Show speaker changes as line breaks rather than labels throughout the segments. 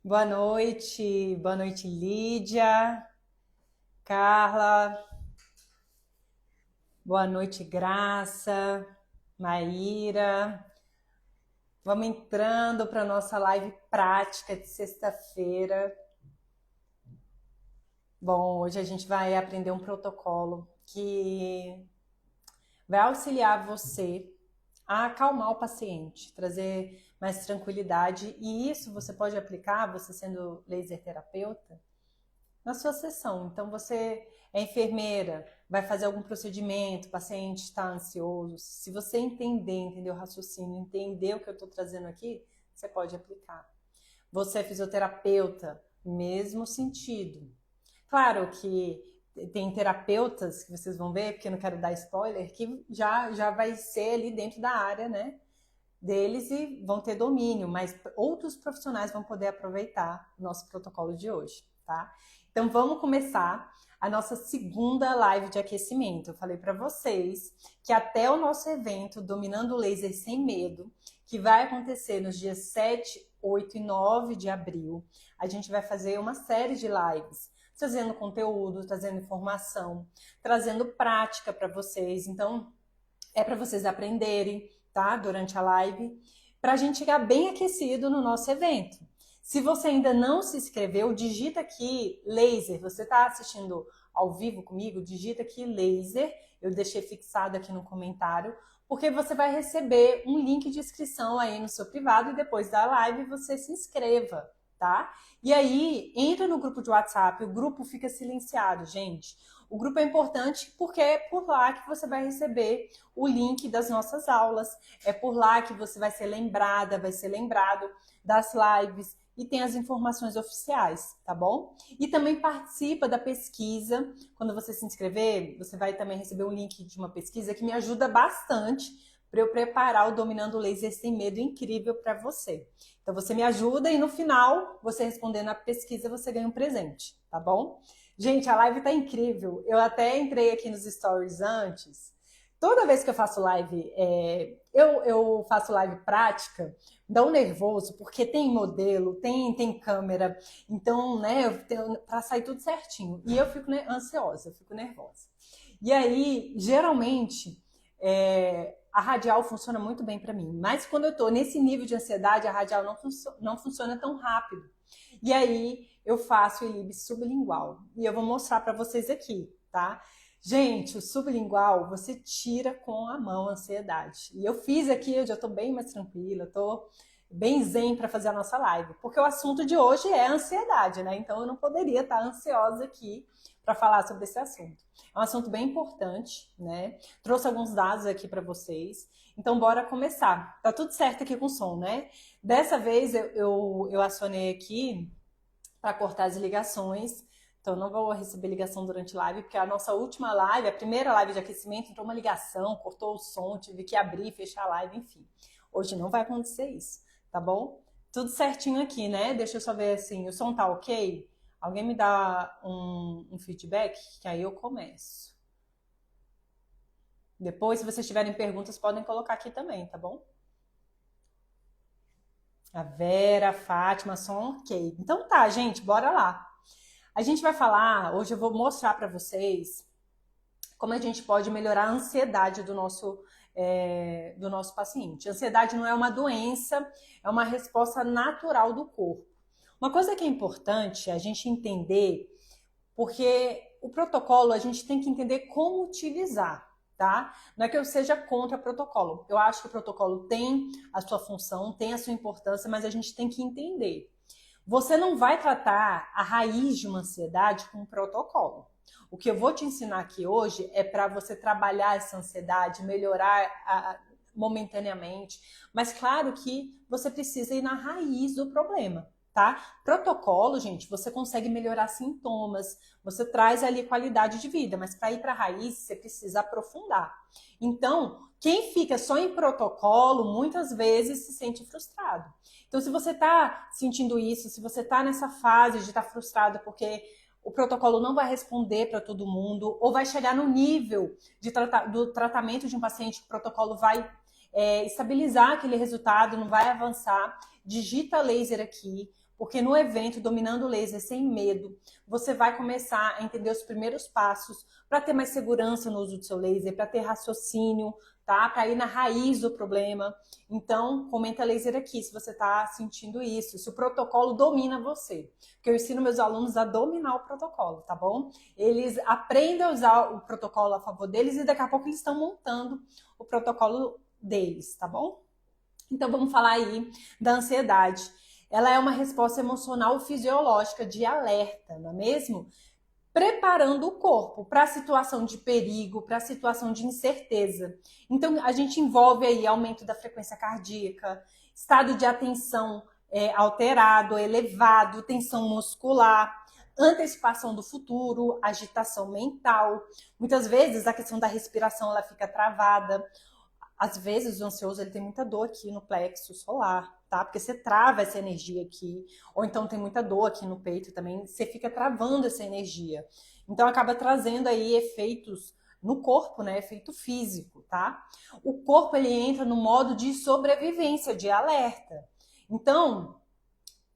Boa noite Lídia, Carla, boa noite Graça, Maíra. Vamos entrando para a nossa live prática de sexta-feira. Bom, hoje a gente vai aprender um protocolo que vai auxiliar você a acalmar o paciente, trazer mais tranquilidade, e isso você pode aplicar, você sendo laser terapeuta, na sua sessão. Então, você é enfermeira, vai fazer algum procedimento, o paciente está ansioso. Se você entender o raciocínio, entender o que eu estou trazendo aqui, você pode aplicar. Você é fisioterapeuta, mesmo sentido. Claro que tem terapeutas que vocês vão ver, porque eu não quero dar spoiler, que já vai ser ali dentro da área, né, deles e vão ter domínio, mas outros profissionais vão poder aproveitar o nosso protocolo de hoje, tá? Então vamos começar a nossa segunda live de aquecimento. Eu falei para vocês que até o nosso evento Dominando o Laser Sem Medo, que vai acontecer nos dias 7, 8 e 9 de abril, a gente vai fazer uma série de lives, trazendo conteúdo, trazendo informação, trazendo prática para vocês. Então, é para vocês aprenderem, tá? Durante a live, para a gente chegar bem aquecido no nosso evento. Se você ainda não se inscreveu, digita aqui laser. Você está assistindo ao vivo comigo? Digita aqui laser. Eu deixei fixado aqui no comentário, porque você vai receber um link de inscrição aí no seu privado e depois da live você se inscreva, tá? E aí, entra no grupo de WhatsApp, o grupo fica silenciado, gente. O grupo é importante porque é por lá que você vai receber o link das nossas aulas, é por lá que você vai ser lembrada, vai ser lembrado das lives e tem as informações oficiais, tá bom? E também participa da pesquisa. Quando você se inscrever, você vai também receber um link de uma pesquisa que me ajuda bastante para eu preparar o Dominando o Laser Sem Medo incrível para você. Então você me ajuda e no final, você respondendo a pesquisa, você ganha um presente, tá bom? Gente, a live tá incrível. Eu até entrei aqui nos stories antes. Toda vez que eu faço live, eu faço live prática, dá um nervoso, porque tem modelo, tem câmera, então, né, para sair tudo certinho. E eu fico, né, ansiosa, eu fico nervosa. E aí, geralmente, a radial funciona muito bem para mim. Mas quando eu tô nesse nível de ansiedade, a radial não funciona tão rápido. E aí eu faço o elipse sublingual. E eu vou mostrar para vocês aqui, tá? Gente, o sublingual você tira com a mão a ansiedade. E eu fiz aqui, eu já tô bem mais tranquila, tô bem zen para fazer a nossa live. Porque o assunto de hoje é ansiedade, né? Então eu não poderia estar ansiosa aqui para falar sobre esse assunto. É um assunto bem importante, né? Trouxe alguns dados aqui para vocês. Então, bora começar. Tá tudo certo aqui com o som, né? Dessa vez eu acionei aqui para cortar as ligações. Então, não vou receber ligação durante live, porque a nossa última live, a primeira live de aquecimento, entrou uma ligação, cortou o som, tive que abrir e fechar a live, enfim. Hoje não vai acontecer isso, tá bom? Tudo certinho aqui, né? Deixa eu só ver assim, o som tá ok? Alguém me dá um feedback, que aí eu começo. Depois, se vocês tiverem perguntas, podem colocar aqui também, tá bom? A Vera, a Fátima, som ok. Então tá, gente, bora lá. A gente vai falar, hoje eu vou mostrar para vocês como a gente pode melhorar a ansiedade do nosso paciente. A ansiedade não é uma doença, é uma resposta natural do corpo. Uma coisa que é importante a gente entender, porque o protocolo a gente tem que entender como utilizar, tá? Não é que eu seja contra o protocolo. Eu acho que o protocolo tem a sua função, tem a sua importância, mas a gente tem que entender. Você não vai tratar a raiz de uma ansiedade com um protocolo. O que eu vou te ensinar aqui hoje é para você trabalhar essa ansiedade, melhorar momentaneamente, mas claro que você precisa ir na raiz do problema, tá? Protocolo, gente, você consegue melhorar sintomas, você traz ali qualidade de vida, mas para ir para a raiz você precisa aprofundar. Então, quem fica só em protocolo, muitas vezes se sente frustrado. Então, se você está sentindo isso, se você está nessa fase de estar frustrado porque o protocolo não vai responder para todo mundo, ou vai chegar no nível do tratamento de um paciente, que o protocolo vai estabilizar aquele resultado, não vai avançar, digita laser aqui, porque no evento Dominando o Laser Sem Medo, você vai começar a entender os primeiros passos para ter mais segurança no uso do seu laser, para ter raciocínio, tá? Para ir na raiz do problema. Então, comenta laser aqui se você está sentindo isso, se o protocolo domina você. Porque eu ensino meus alunos a dominar o protocolo, tá bom? Eles aprendem a usar o protocolo a favor deles e daqui a pouco eles estão montando o protocolo deles, tá bom? Então, vamos falar aí da ansiedade. Ela é uma resposta emocional fisiológica de alerta, não é mesmo? Preparando o corpo para a situação de perigo, para a situação de incerteza. Então, a gente envolve aí aumento da frequência cardíaca, estado de atenção alterado, elevado, tensão muscular, antecipação do futuro, agitação mental. Muitas vezes a questão da respiração ela fica travada. Às vezes o ansioso ele tem muita dor aqui no plexo solar, tá? Porque você trava essa energia aqui, ou então tem muita dor aqui no peito também, você fica travando essa energia. Então acaba trazendo aí efeitos no corpo, né? Efeito físico, tá? O corpo ele entra no modo de sobrevivência, de alerta. Então,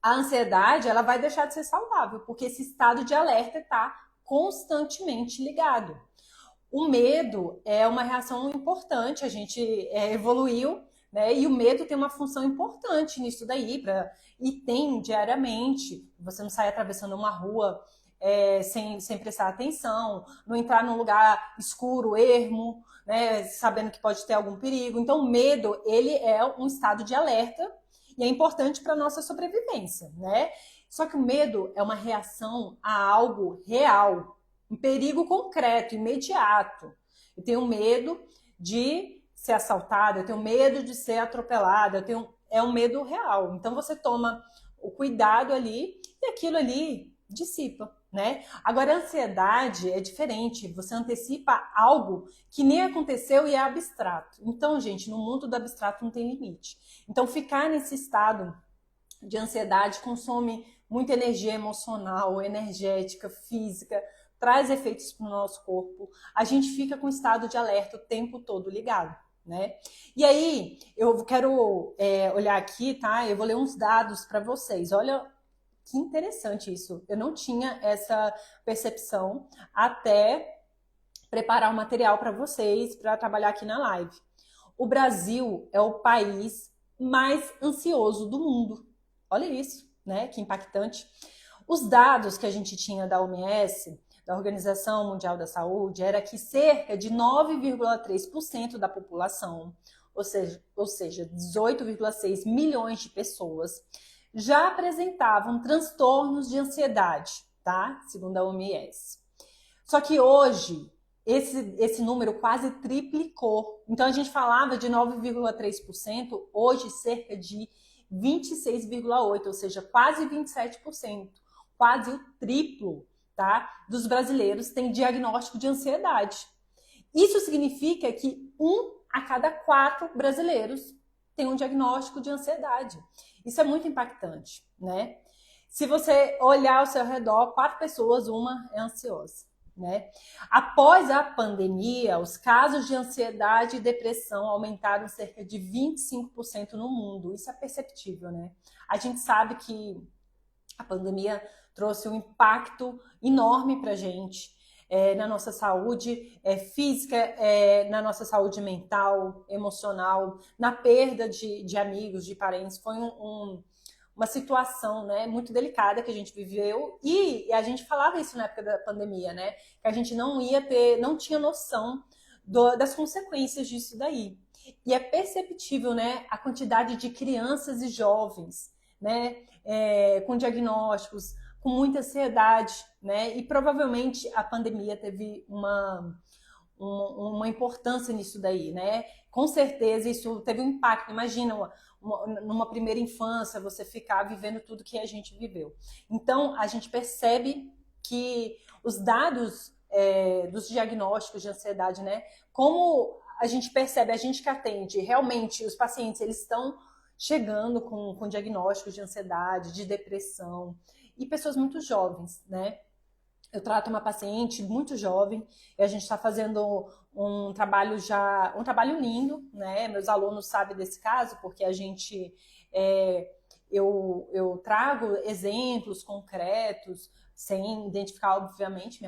a ansiedade ela vai deixar de ser saudável, porque esse estado de alerta está constantemente ligado. O medo é uma reação importante, a gente evoluiu, né? E o medo tem uma função importante nisso daí, e tem diariamente. Você não sai atravessando uma rua sem prestar atenção, não entrar num lugar escuro, ermo, né? Sabendo que pode ter algum perigo. Então, o medo, ele é um estado de alerta e é importante para a nossa sobrevivência, né? Só que o medo é uma reação a algo real, um perigo concreto, imediato. Eu tenho medo de ser assaltada, eu tenho medo de ser atropelada, é um medo real. Então você toma o cuidado ali e aquilo ali dissipa, né? Agora a ansiedade é diferente, você antecipa algo que nem aconteceu e é abstrato. Então, gente, no mundo do abstrato não tem limite. Então ficar nesse estado de ansiedade consome muita energia emocional, energética, física, traz efeitos para o nosso corpo, a gente fica com estado de alerta o tempo todo ligado, né? E aí, eu quero olhar aqui, tá? Eu vou ler uns dados para vocês. Olha que interessante isso. Eu não tinha essa percepção até preparar o material para vocês, para trabalhar aqui na live. O Brasil é o país mais ansioso do mundo. Olha isso, né? Que impactante. Os dados que a gente tinha da OMS, da Organização Mundial da Saúde, era que cerca de 9,3% da população, ou seja 18,6 milhões de pessoas, já apresentavam transtornos de ansiedade, tá? Segundo a OMS. Só que hoje, esse número quase triplicou. Então, a gente falava de 9,3%, hoje cerca de 26,8%, ou seja, quase 27%, quase o triplo, tá? Dos brasileiros tem diagnóstico de ansiedade. Isso significa que 1 a cada 4 brasileiros tem um diagnóstico de ansiedade. Isso é muito impactante, né? Se você olhar ao seu redor, 4 pessoas, uma é ansiosa, né? Após a pandemia, os casos de ansiedade e depressão aumentaram cerca de 25% no mundo. Isso é perceptível, né? A gente sabe que a pandemia trouxe um impacto enorme para a gente, na nossa saúde física, na nossa saúde mental, emocional, na perda de amigos, de parentes. Foi uma situação, né, muito delicada que a gente viveu e a gente falava isso na época da pandemia, né, que a gente não tinha noção das consequências disso daí. E é perceptível, né, a quantidade de crianças e jovens, né, com diagnósticos, com muita ansiedade, né? E provavelmente a pandemia teve uma importância nisso daí, né? Com certeza isso teve um impacto. Imagina numa primeira infância você ficar vivendo tudo que a gente viveu. Então a gente percebe que os dados dos diagnósticos de ansiedade, né? Como a gente percebe, a gente que atende, realmente os pacientes eles estão chegando com diagnósticos de ansiedade, de depressão, e pessoas muito jovens, né? Eu trato uma paciente muito jovem e a gente está fazendo um trabalho lindo, né? Meus alunos sabem desse caso porque a gente eu trago exemplos concretos, sem identificar, obviamente,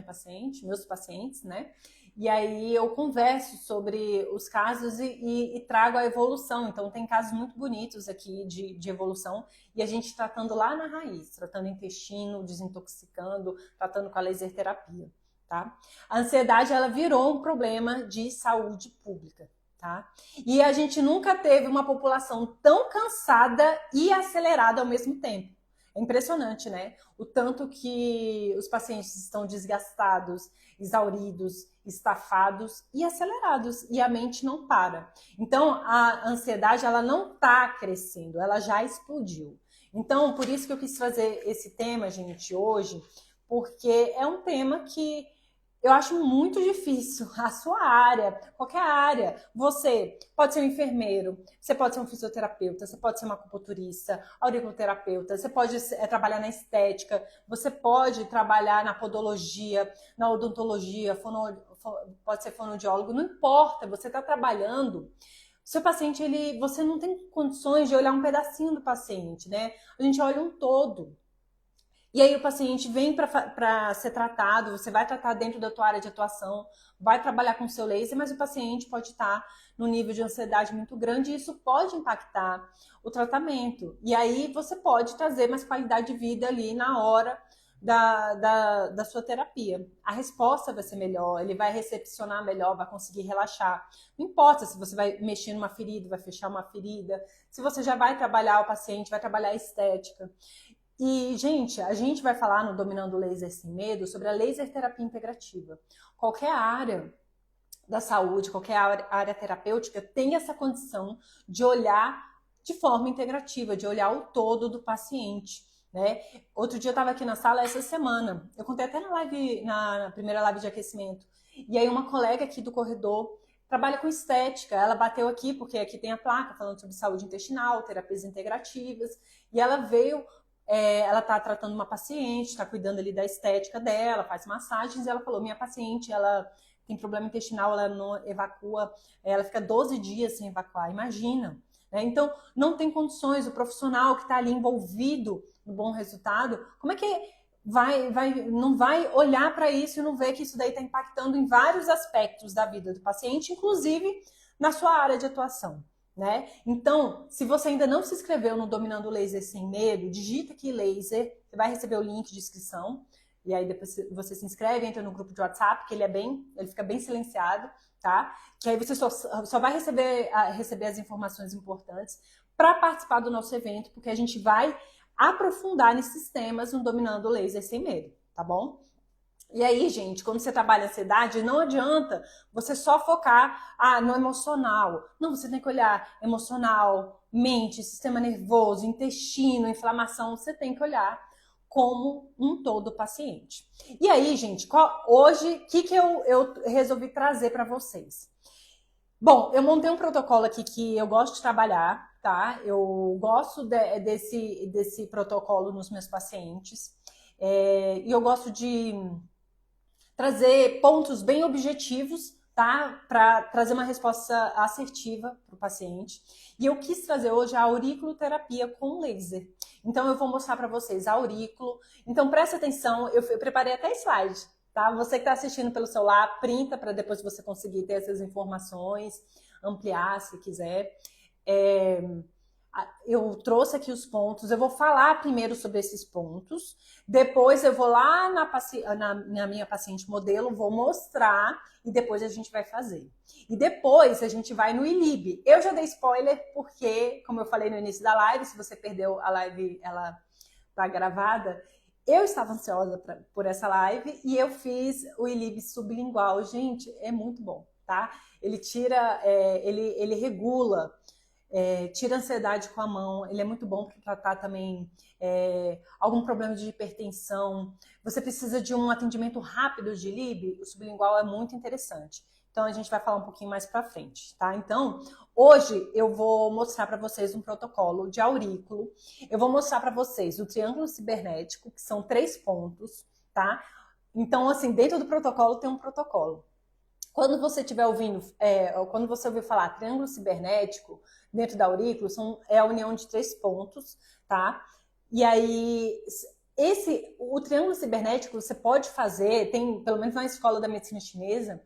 meus pacientes, né? E aí eu converso sobre os casos e trago a evolução. Então, tem casos muito bonitos aqui de evolução e a gente tratando lá na raiz, tratando intestino, desintoxicando, tratando com a laser terapia, tá? A ansiedade, ela virou um problema de saúde pública, tá? E a gente nunca teve uma população tão cansada e acelerada ao mesmo tempo. É impressionante, né? O tanto que os pacientes estão desgastados, exauridos, estafados e acelerados, e a mente não para. Então, a ansiedade, ela não está crescendo, ela já explodiu. Então, por isso que eu quis trazer esse tema, gente, hoje, porque é um tema que eu acho muito difícil. A sua área, qualquer área, você pode ser um enfermeiro, você pode ser um fisioterapeuta, você pode ser uma acupunturista, auriculoterapeuta, você pode trabalhar na estética, você pode trabalhar na podologia, na odontologia, pode ser fonoaudiólogo, não importa, você está trabalhando. Seu paciente, você não tem condições de olhar um pedacinho do paciente, né? A gente olha um todo. E aí o paciente vem para ser tratado, você vai tratar dentro da tua área de atuação, vai trabalhar com o seu laser, mas o paciente pode estar num nível de ansiedade muito grande e isso pode impactar o tratamento. E aí você pode trazer mais qualidade de vida ali na hora da sua terapia. A resposta vai ser melhor, ele vai recepcionar melhor, vai conseguir relaxar. Não importa se você vai mexer numa ferida, vai fechar uma ferida, se você já vai trabalhar o paciente, vai trabalhar a estética. E, gente, a gente vai falar no Dominando o Laser Sem Medo sobre a laser terapia integrativa. Qualquer área da saúde, qualquer área terapêutica tem essa condição de olhar de forma integrativa, de olhar o todo do paciente, né? Outro dia eu estava aqui na sala essa semana, eu contei até na primeira live de aquecimento, e aí uma colega aqui do corredor trabalha com estética, ela bateu aqui, porque aqui tem a placa falando sobre saúde intestinal, terapias integrativas, e ela veio... ela está tratando uma paciente, está cuidando ali da estética dela, faz massagens, e ela falou, minha paciente, ela tem problema intestinal, ela não evacua, ela fica 12 dias sem evacuar, imagina. Né? Então, não tem condições, o profissional que está ali envolvido no bom resultado, como é que não vai olhar para isso e não ver que isso daí está impactando em vários aspectos da vida do paciente, inclusive na sua área de atuação. Né? Então, se você ainda não se inscreveu no Dominando o Laser Sem Medo, digita aqui laser, você vai receber o link de inscrição, e aí depois você se inscreve, entra no grupo de WhatsApp, que ele fica bem silenciado, tá? Que aí você só vai receber as informações importantes para participar do nosso evento, porque a gente vai aprofundar nesses temas no Dominando o Laser Sem Medo, tá bom? E aí, gente, quando você trabalha a ansiedade, não adianta você só focar no emocional. Não, você tem que olhar emocional, mente, sistema nervoso, intestino, inflamação. Você tem que olhar como um todo paciente. E aí, gente, hoje, o que eu resolvi trazer para vocês? Bom, eu montei um protocolo aqui que eu gosto de trabalhar, tá? Eu gosto desse protocolo nos meus pacientes. E eu gosto de trazer pontos bem objetivos, tá? Para trazer uma resposta assertiva para o paciente. E eu quis trazer hoje a auriculoterapia com laser. Então, eu vou mostrar para vocês a aurículo. Então, presta atenção, eu preparei até slide, tá? Você que está assistindo pelo celular, printa para depois você conseguir ter essas informações, ampliar se quiser. Eu trouxe aqui os pontos, eu vou falar primeiro sobre esses pontos, depois eu vou lá na minha paciente modelo, vou mostrar e depois a gente vai fazer. E depois a gente vai no ILIB. Eu já dei spoiler porque, como eu falei no início da live, se você perdeu a live, ela tá gravada, eu estava ansiosa por essa live e eu fiz o ILIB sublingual. Gente, é muito bom, tá? Ele tira, ele regula, tira a ansiedade com a mão, ele é muito bom para tratar também algum problema de hipertensão. Você precisa de um atendimento rápido de LIB, o sublingual é muito interessante. Então, a gente vai falar um pouquinho mais para frente, tá? Então, hoje eu vou mostrar para vocês um protocolo de aurículo. Eu vou mostrar para vocês o triângulo cibernético, que são 3 pontos, tá? Então, assim, dentro do protocolo tem um protocolo. Quando você estiver ouvindo, quando você ouvir falar triângulo cibernético dentro da aurícula, é a união de 3 pontos, tá? E aí, o triângulo cibernético você pode fazer, tem, pelo menos na escola da medicina chinesa,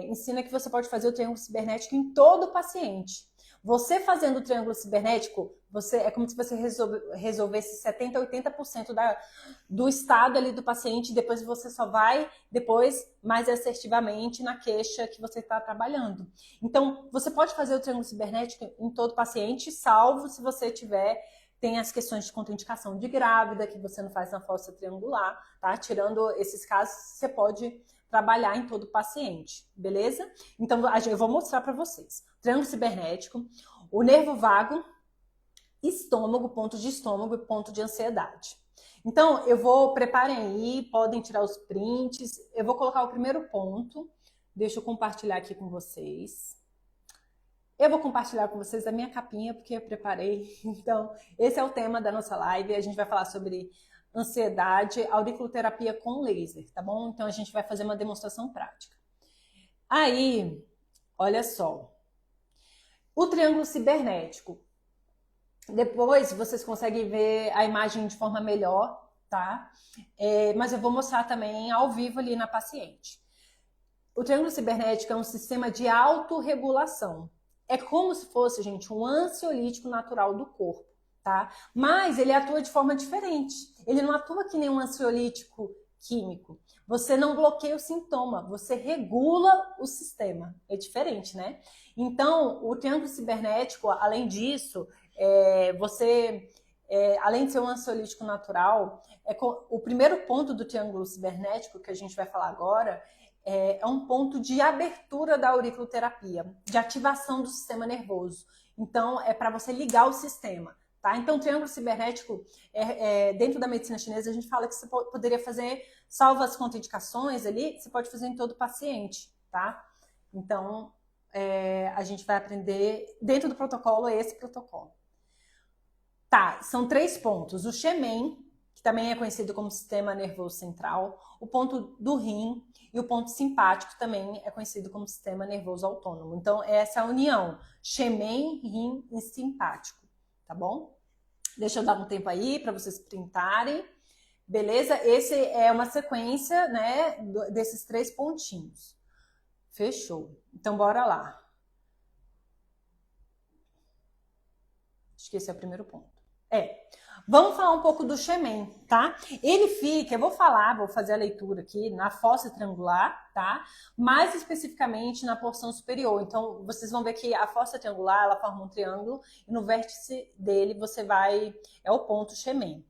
ensina que você pode fazer o triângulo cibernético em todo o paciente. Você fazendo o triângulo cibernético, é como se você resolvesse 70%, 80% do estado ali do paciente, depois você só vai, mais assertivamente, na queixa que você está trabalhando. Então, você pode fazer o triângulo cibernético em todo paciente, salvo se você tem as questões de contraindicação de grávida, que você não faz na fossa triangular, tá? Tirando esses casos, você pode trabalhar em todo paciente, beleza? Então, eu vou mostrar para vocês. Triângulo cibernético, o nervo vago, estômago, ponto de estômago e ponto de ansiedade. Então, preparem aí, podem tirar os prints. Eu vou colocar o primeiro ponto. Deixa eu compartilhar aqui com vocês. Eu vou compartilhar com vocês a minha capinha, porque eu preparei. Então, esse é o tema da nossa live. A gente vai falar sobre ansiedade, auriculoterapia com laser, tá bom? Então, a gente vai fazer uma demonstração prática. Aí, olha só. O triângulo cibernético. Depois, vocês conseguem ver a imagem de forma melhor, tá? Mas eu vou mostrar também ao vivo ali na paciente. O triângulo cibernético é um sistema de autorregulação. É como se fosse, gente, um ansiolítico natural do corpo, tá? Mas ele atua de forma diferente. Ele não atua que nem um ansiolítico químico. Você não bloqueia o sintoma, você regula o sistema. É diferente, né? Então, o triângulo cibernético, além disso, além de ser um ansiolítico natural, o primeiro ponto do triângulo cibernético, que a gente vai falar agora, é um ponto de abertura da auriculoterapia, de ativação do sistema nervoso. Então, é para você ligar o sistema, tá? Então, o triângulo cibernético, dentro da medicina chinesa, a gente fala que você poderia fazer, salvo as contraindicações ali, você pode fazer em todo paciente, tá? Então, a gente vai aprender, dentro do protocolo, esse protocolo. Tá, são 3 pontos. O Shemen, que também é conhecido como sistema nervoso central, o ponto do rim e o ponto simpático também é conhecido como sistema nervoso autônomo. Então, essa é a união, Shemen, rim e simpático, tá bom? Deixa eu dar um tempo aí para vocês printarem. Beleza? Esse é uma sequência, né, desses 3 pontinhos. Fechou. Então, bora lá. Acho que esse é o primeiro ponto. Vamos falar um pouco do Shemen, tá? Ele fica, vou fazer a leitura aqui na fossa triangular, tá? Mais especificamente na porção superior. Então, vocês vão ver que a fossa triangular, ela forma um triângulo e no vértice dele é o ponto Shemen.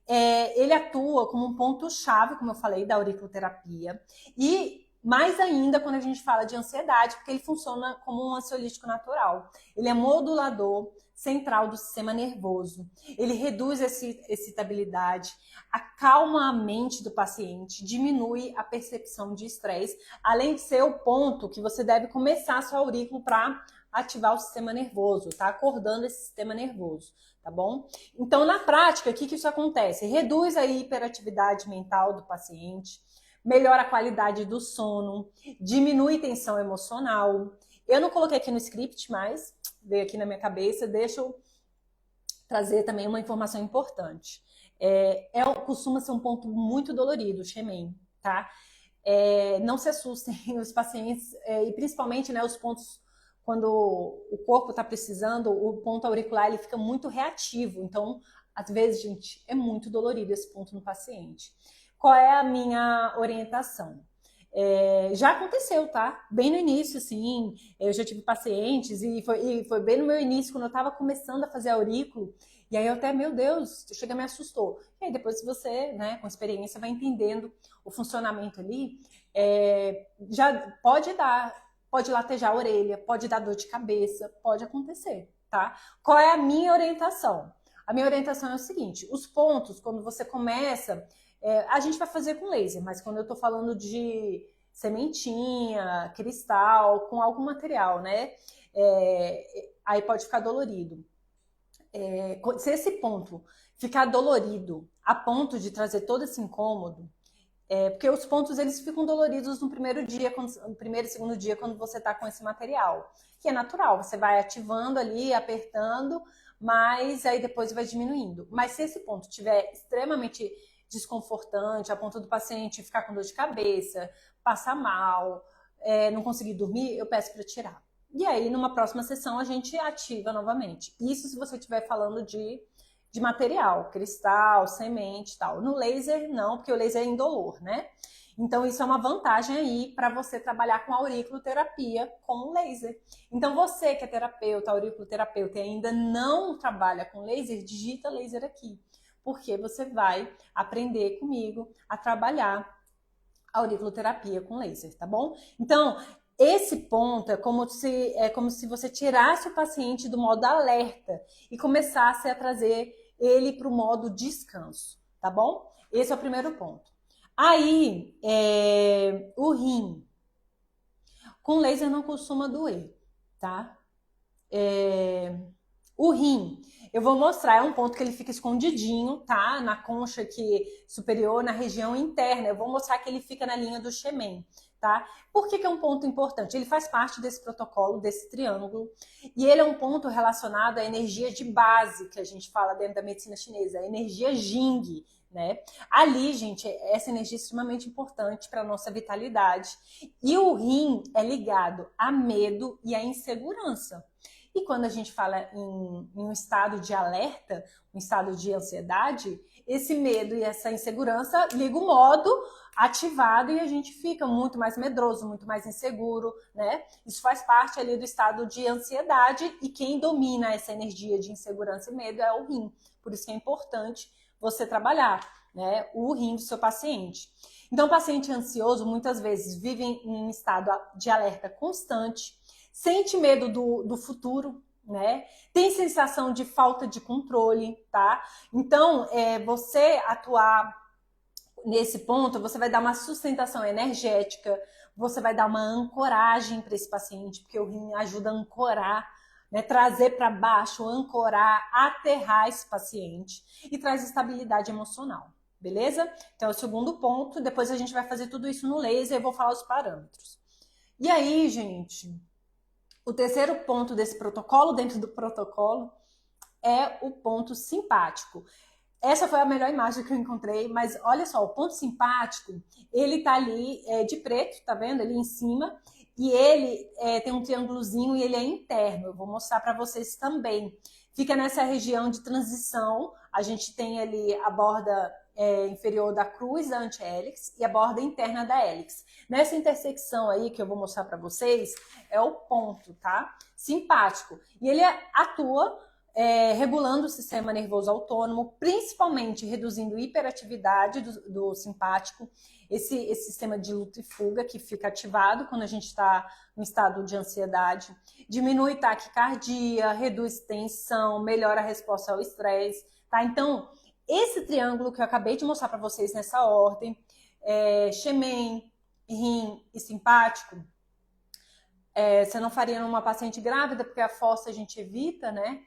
Ele atua como um ponto-chave, como eu falei, da auriculoterapia e mais ainda quando a gente fala de ansiedade, porque ele funciona como um ansiolítico natural. Ele é modulador central do sistema nervoso. Ele reduz essa excitabilidade, acalma a mente do paciente, diminui a percepção de estresse, além de ser o ponto que você deve começar a sua aurícula para ativar o sistema nervoso, tá? Acordando esse sistema nervoso, tá bom? Então, na prática, o que isso acontece? Reduz a hiperatividade mental do paciente, melhora a qualidade do sono, diminui tensão emocional. Eu não coloquei aqui no script, mas veio aqui na minha cabeça, deixa eu trazer também uma informação importante. Costuma ser um ponto muito dolorido, o Shemen, tá? Não se assustem os pacientes, e principalmente, né, os pontos, quando o corpo está precisando, o ponto auricular ele fica muito reativo. Então, às vezes, gente, é muito dolorido esse ponto no paciente. Qual é a minha orientação? Já aconteceu, tá? Bem no início, assim, eu já tive pacientes e foi bem no meu início, quando eu estava começando a fazer aurículo, e aí eu até, meu Deus, chega, me assustou. E aí depois você, né, com experiência, vai entendendo o funcionamento ali, já pode latejar a orelha, pode dar dor de cabeça, pode acontecer, tá? Qual é a minha orientação? A minha orientação é o seguinte, os pontos, quando você começa... a gente vai fazer com laser, mas quando eu tô falando de sementinha, cristal, com algum material, né? Aí pode ficar dolorido. Se esse ponto ficar dolorido a ponto de trazer todo esse incômodo, Porque os pontos eles ficam doloridos no primeiro dia, no primeiro e segundo dia, quando você está com esse material, que é natural. Você vai ativando ali, apertando, mas aí depois vai diminuindo. Mas se esse ponto estiver extremamente desconfortante, a ponto do paciente ficar com dor de cabeça, passar mal, não conseguir dormir, eu peço para tirar. E aí, numa próxima sessão, a gente ativa novamente. Isso se você estiver falando de material, cristal, semente e tal. No laser, não, porque o laser é indolor, né? Então, isso é uma vantagem aí para você trabalhar com auriculoterapia com laser. Então, você que é terapeuta, auriculoterapeuta e ainda não trabalha com laser, digita laser aqui. Porque você vai aprender comigo a trabalhar auriculoterapia com laser, tá bom? Então, esse ponto é como se você tirasse o paciente do modo alerta e começasse a trazer ele para o modo descanso, tá bom? Esse é o primeiro ponto. Aí, o rim. Com laser não costuma doer, tá? O rim, eu vou mostrar, é um ponto que ele fica escondidinho, tá? Na concha aqui superior, na região interna. Eu vou mostrar que ele fica na linha do Xemen, tá? Por que é um ponto importante? Ele faz parte desse protocolo, desse triângulo, e ele é um ponto relacionado à energia de base, que a gente fala dentro da medicina chinesa, a energia Jing, né? Ali, gente, essa energia é extremamente importante para a nossa vitalidade. E o rim é ligado a medo e a insegurança. E quando a gente fala em um estado de alerta, um estado de ansiedade, esse medo e essa insegurança liga o modo ativado e a gente fica muito mais medroso, muito mais inseguro, né? Isso faz parte ali do estado de ansiedade e quem domina essa energia de insegurança e medo é o rim. Por isso que é importante você trabalhar, né, o rim do seu paciente. Então, o paciente ansioso muitas vezes vive em um estado de alerta constante, sente medo do futuro, né? Tem sensação de falta de controle, tá? Então, você atuar nesse ponto, você vai dar uma sustentação energética, você vai dar uma ancoragem para esse paciente, porque o rim ajuda a ancorar, né? Trazer para baixo, ancorar, aterrar esse paciente e traz estabilidade emocional, beleza? Então, é o segundo ponto. Depois a gente vai fazer tudo isso no laser e eu vou falar os parâmetros. E aí, gente, o terceiro ponto desse protocolo, dentro do protocolo, é o ponto simpático. Essa foi a melhor imagem que eu encontrei, mas olha só, o ponto simpático, ele tá ali de preto, tá vendo? Ali em cima, e ele tem um triângulozinho e ele é interno. Eu vou mostrar para vocês também. Fica nessa região de transição, a gente tem ali a borda inferior da cruz da anti-hélix e a borda interna da hélix. Nessa intersecção aí que eu vou mostrar para vocês, é o ponto, tá? Simpático. E ele atua regulando o sistema nervoso autônomo, principalmente reduzindo a hiperatividade do simpático, esse sistema de luta e fuga que fica ativado quando a gente está no estado de ansiedade, diminui taquicardia, reduz tensão, melhora a resposta ao estresse, tá? Então, esse triângulo que eu acabei de mostrar para vocês nessa ordem, Xemen, rim e simpático, você não faria numa paciente grávida, porque a fossa a gente evita, né?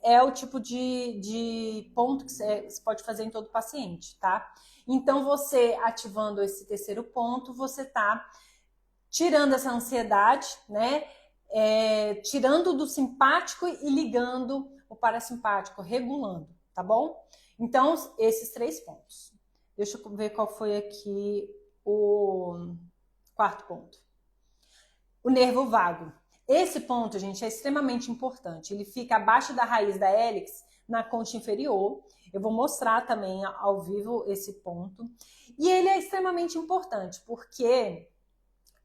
É o tipo de ponto que você pode fazer em todo paciente, tá? Então, você ativando esse terceiro ponto, você tá tirando essa ansiedade, né? Tirando do simpático e ligando o parasimpático, regulando, tá bom? Então, esses 3 pontos. Deixa eu ver qual foi aqui o quarto ponto. O nervo vago. Esse ponto, gente, é extremamente importante. Ele fica abaixo da raiz da hélix, na concha inferior. Eu vou mostrar também ao vivo esse ponto. E ele é extremamente importante, porque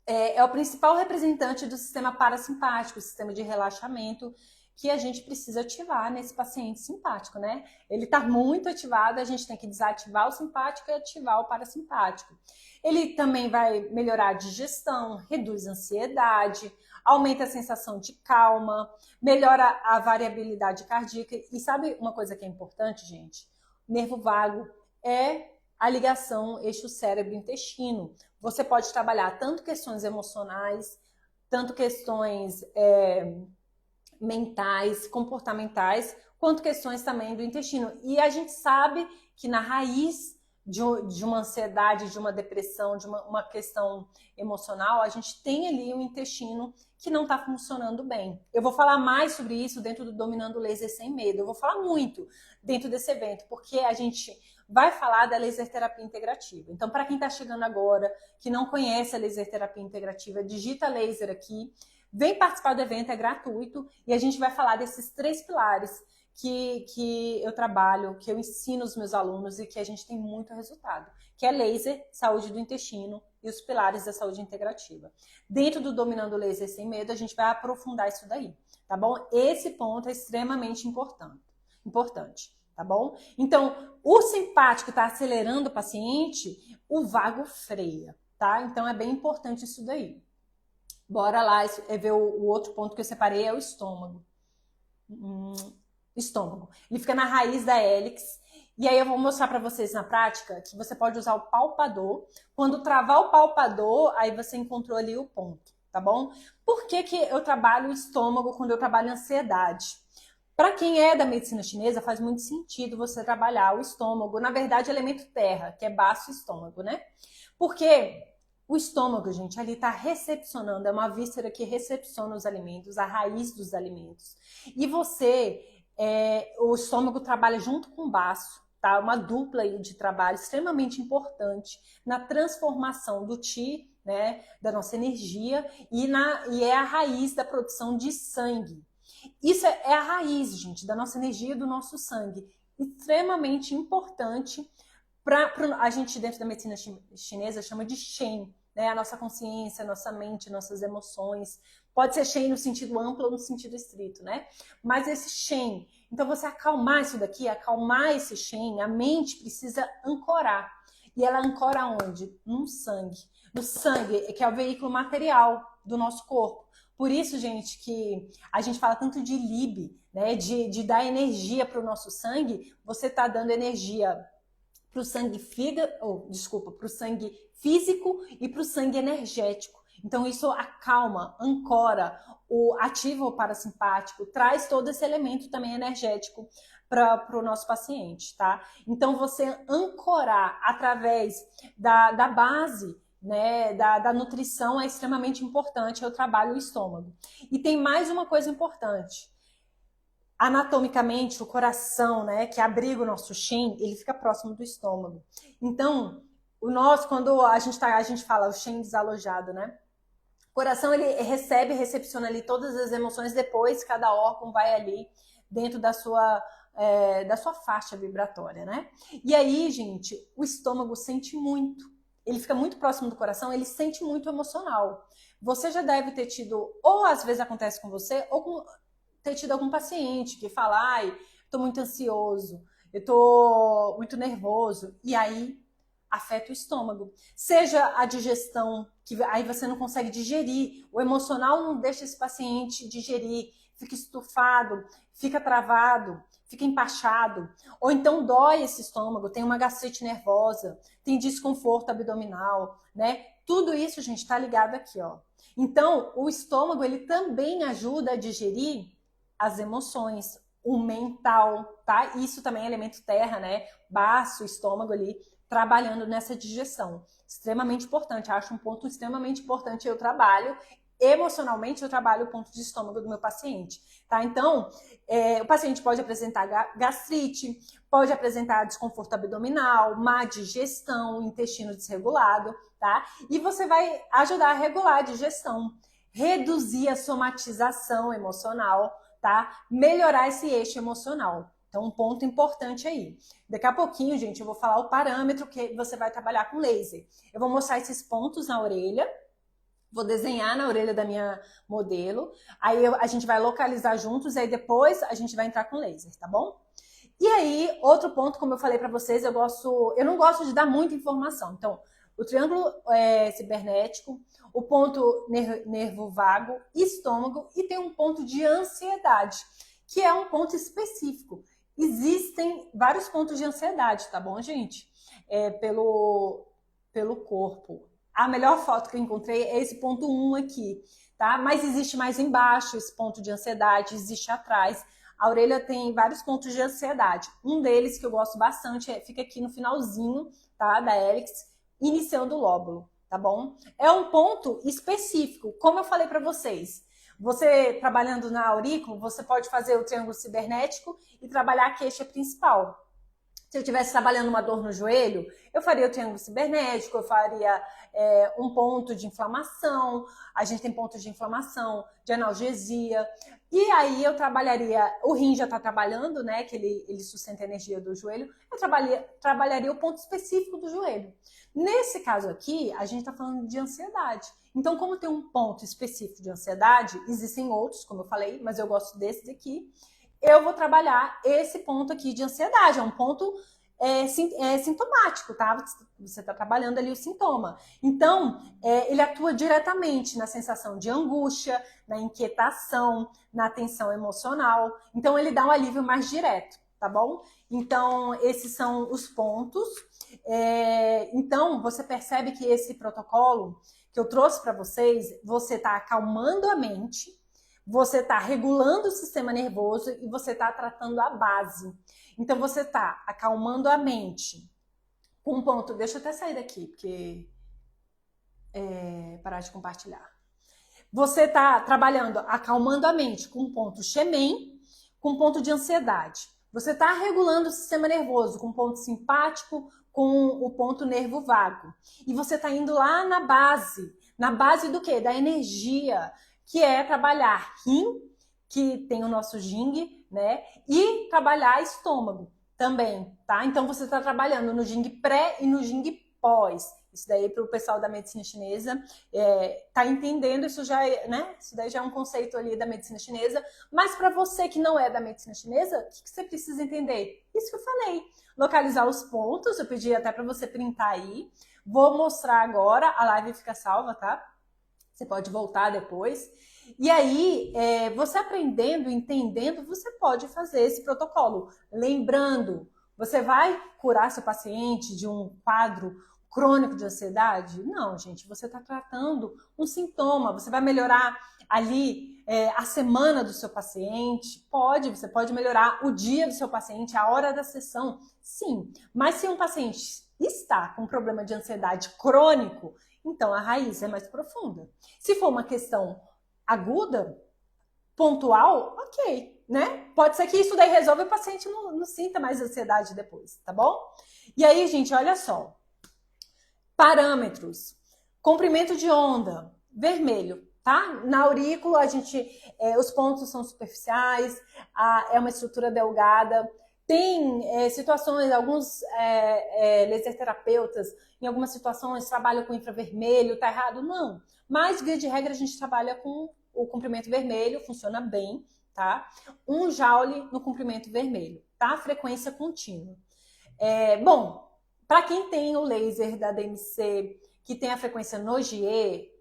é o principal representante do sistema parasimpático, o sistema de relaxamento, que a gente precisa ativar nesse paciente simpático, né? Ele está muito ativado, a gente tem que desativar o simpático e ativar o parasimpático. Ele também vai melhorar a digestão, reduz a ansiedade, aumenta a sensação de calma, melhora a variabilidade cardíaca. E sabe uma coisa que é importante, gente? O nervo vago é a ligação eixo cérebro-intestino. Você pode trabalhar tanto questões emocionais, tanto questões mentais, comportamentais, quanto questões também do intestino. E a gente sabe que na raiz de uma ansiedade, de uma depressão, de uma questão emocional, a gente tem ali um intestino que não está funcionando bem. Eu vou falar mais sobre isso dentro do Dominando o Laser Sem Medo. Eu vou falar muito dentro desse evento, porque a gente vai falar da laser terapia integrativa. Então, para quem está chegando agora, que não conhece a laser terapia integrativa, digita laser aqui, vem participar do evento, é gratuito, e a gente vai falar desses 3 pilares que eu trabalho, que eu ensino os meus alunos e que a gente tem muito resultado, que é laser, saúde do intestino e os pilares da saúde integrativa. Dentro do Dominando o Laser Sem Medo, a gente vai aprofundar isso daí, tá bom? Esse ponto é extremamente importante, tá bom? Então, o simpático está acelerando o paciente, o vago freia, tá? Então, é bem importante isso daí. Bora lá, ver o outro ponto que eu separei, é o estômago. Estômago. Ele fica na raiz da hélix. E aí eu vou mostrar para vocês na prática que você pode usar o palpador. Quando travar o palpador, aí você encontrou ali o ponto, tá bom? Por que eu trabalho o estômago quando eu trabalho ansiedade? Para quem é da medicina chinesa, faz muito sentido você trabalhar o estômago. Na verdade, elemento terra, que é baço estômago, né? Porque o estômago, gente, ali está recepcionando, é uma víscera que recepciona os alimentos, a raiz dos alimentos. E o estômago trabalha junto com o baço, tá? Uma dupla aí de trabalho extremamente importante na transformação do Qi, né, da nossa energia, e é a raiz da produção de sangue. Isso é a raiz, gente, da nossa energia e do nosso sangue. Extremamente importante a gente, dentro da medicina chinesa, chama de Shen, né? A nossa consciência, a nossa mente, nossas emoções. Pode ser Shen no sentido amplo ou no sentido estrito, né? Mas esse Shen, então você acalmar isso daqui, acalmar esse Shen, a mente precisa ancorar. E ela ancora onde? No sangue. No sangue, que é o veículo material do nosso corpo. Por isso, gente, que a gente fala tanto de Lib, né? De dar energia para o nosso sangue. Você está dando energia para o sangue para o sangue físico e para o sangue energético. Então isso acalma, ancora, ativa o parasimpático, traz todo esse elemento também energético para o nosso paciente, tá? Então você ancorar através da base, né, da nutrição é extremamente importante. Eu trabalho o estômago. E tem mais uma coisa importante. Anatomicamente, o coração, né, que abriga o nosso Shen, ele fica próximo do estômago. Então, quando a gente fala o Shen desalojado, né? O coração, ele recepciona ali todas as emoções, depois cada órgão vai ali dentro da sua faixa vibratória, né? E aí, gente, o estômago sente muito. Ele fica muito próximo do coração, ele sente muito emocional. Você já deve ter tido, ou às vezes acontece com você, ou ter tido algum paciente que fala, ai, tô muito ansioso, eu tô muito nervoso, e aí afeta o estômago. Seja a digestão, que aí você não consegue digerir, o emocional não deixa esse paciente digerir, fica estufado, fica travado, fica empachado, ou então dói esse estômago, tem uma gastrite nervosa, tem desconforto abdominal, né? Tudo isso, gente, tá ligado aqui, ó. Então, o estômago, ele também ajuda a digerir as emoções, o mental, tá? Isso também é elemento terra, né? Baço, estômago ali, trabalhando nessa digestão. Extremamente importante, acho um ponto extremamente importante. Eu trabalho, emocionalmente, eu trabalho o ponto de estômago do meu paciente, tá? Então, o paciente pode apresentar gastrite, pode apresentar desconforto abdominal, má digestão, intestino desregulado, tá? E você vai ajudar a regular a digestão, reduzir a somatização emocional, tá? Melhorar esse eixo emocional. Então, um ponto importante aí. Daqui a pouquinho, gente, eu vou falar o parâmetro que você vai trabalhar com laser. Eu vou mostrar esses pontos na orelha, vou desenhar na orelha da minha modelo, aí a gente vai localizar juntos, aí depois a gente vai entrar com laser, tá bom? E aí, outro ponto, como eu falei para vocês, eu não gosto de dar muita informação. Então, o triângulo cibernético, o ponto nervo vago, estômago, e tem um ponto de ansiedade, que é um ponto específico. Existem vários pontos de ansiedade, tá bom, gente? Pelo corpo. A melhor foto que eu encontrei é esse ponto 1 aqui, tá? Mas existe mais embaixo esse ponto de ansiedade, existe atrás. a orelha tem vários pontos de ansiedade. Um deles que eu gosto bastante fica aqui no finalzinho, tá, da hélix, iniciando o lóbulo, tá bom? É um ponto específico, como eu falei para vocês. Você trabalhando na aurícula, você pode fazer o triângulo cibernético e trabalhar a queixa principal. Se eu estivesse trabalhando uma dor no joelho, eu faria o triângulo cibernético, eu faria um ponto de inflamação, a gente tem pontos de inflamação, de analgesia, e aí eu trabalharia, o rim já está trabalhando, né, que ele sustenta a energia do joelho, eu trabalharia o ponto específico do joelho. Nesse caso aqui, a gente está falando de ansiedade. Então, como tem um ponto específico de ansiedade, existem outros, como eu falei, mas eu gosto desses aqui, eu vou trabalhar esse ponto aqui de ansiedade, é um ponto sintomático, tá? Você está trabalhando ali o sintoma. Então, ele atua diretamente na sensação de angústia, na inquietação, na tensão emocional. Então, ele dá um alívio mais direto, tá bom? Então, esses são os pontos. Então, você percebe que esse protocolo que eu trouxe para vocês, você está acalmando a mente, você está regulando o sistema nervoso e você está tratando a base. Então, você está acalmando a mente com um ponto... Deixa eu até sair daqui, porque... parar de compartilhar. Você está trabalhando, acalmando a mente com um ponto Xemen, com um ponto de ansiedade. Você está regulando o sistema nervoso com um ponto simpático, com o ponto nervo vago. E você está indo lá na base. Na base do quê? Da energia, que é trabalhar rim, que tem o nosso Jing, né? E trabalhar estômago também, tá? Então você está trabalhando no Jing pré e no Jing pós. Isso daí para o pessoal da medicina chinesa tá entendendo, isso já né? Isso daí já é um conceito ali da medicina chinesa. Mas para você que não é da medicina chinesa, o que você precisa entender? Isso que eu falei. Localizar os pontos, eu pedi até para você printar aí. Vou mostrar agora, a live fica salva, tá? Você pode voltar depois. E aí, você aprendendo, entendendo, você pode fazer esse protocolo. Lembrando, você vai curar seu paciente de um quadro crônico de ansiedade? Não, gente, você está tratando um sintoma. Você vai melhorar ali a semana do seu paciente? Pode, você pode melhorar o dia do seu paciente, a hora da sessão? Sim, mas se um paciente está com um problema de ansiedade crônico, então a raiz é mais profunda. Se for uma questão aguda, pontual, ok, né? Pode ser que isso daí resolva e o paciente não sinta mais ansiedade depois, tá bom? E aí, gente, olha só. Parâmetros. Comprimento de onda, vermelho, tá? Na aurícula, os pontos são superficiais, é uma estrutura delgada. Tem situações, alguns laser terapeutas, em algumas situações, trabalham com infravermelho, tá errado? Não. Mas, via de regra, a gente trabalha com o comprimento vermelho, funciona bem, tá? 1 joule no comprimento vermelho, tá? Frequência contínua. Bom, para quem tem o laser da DMC, que tem a frequência Nogier,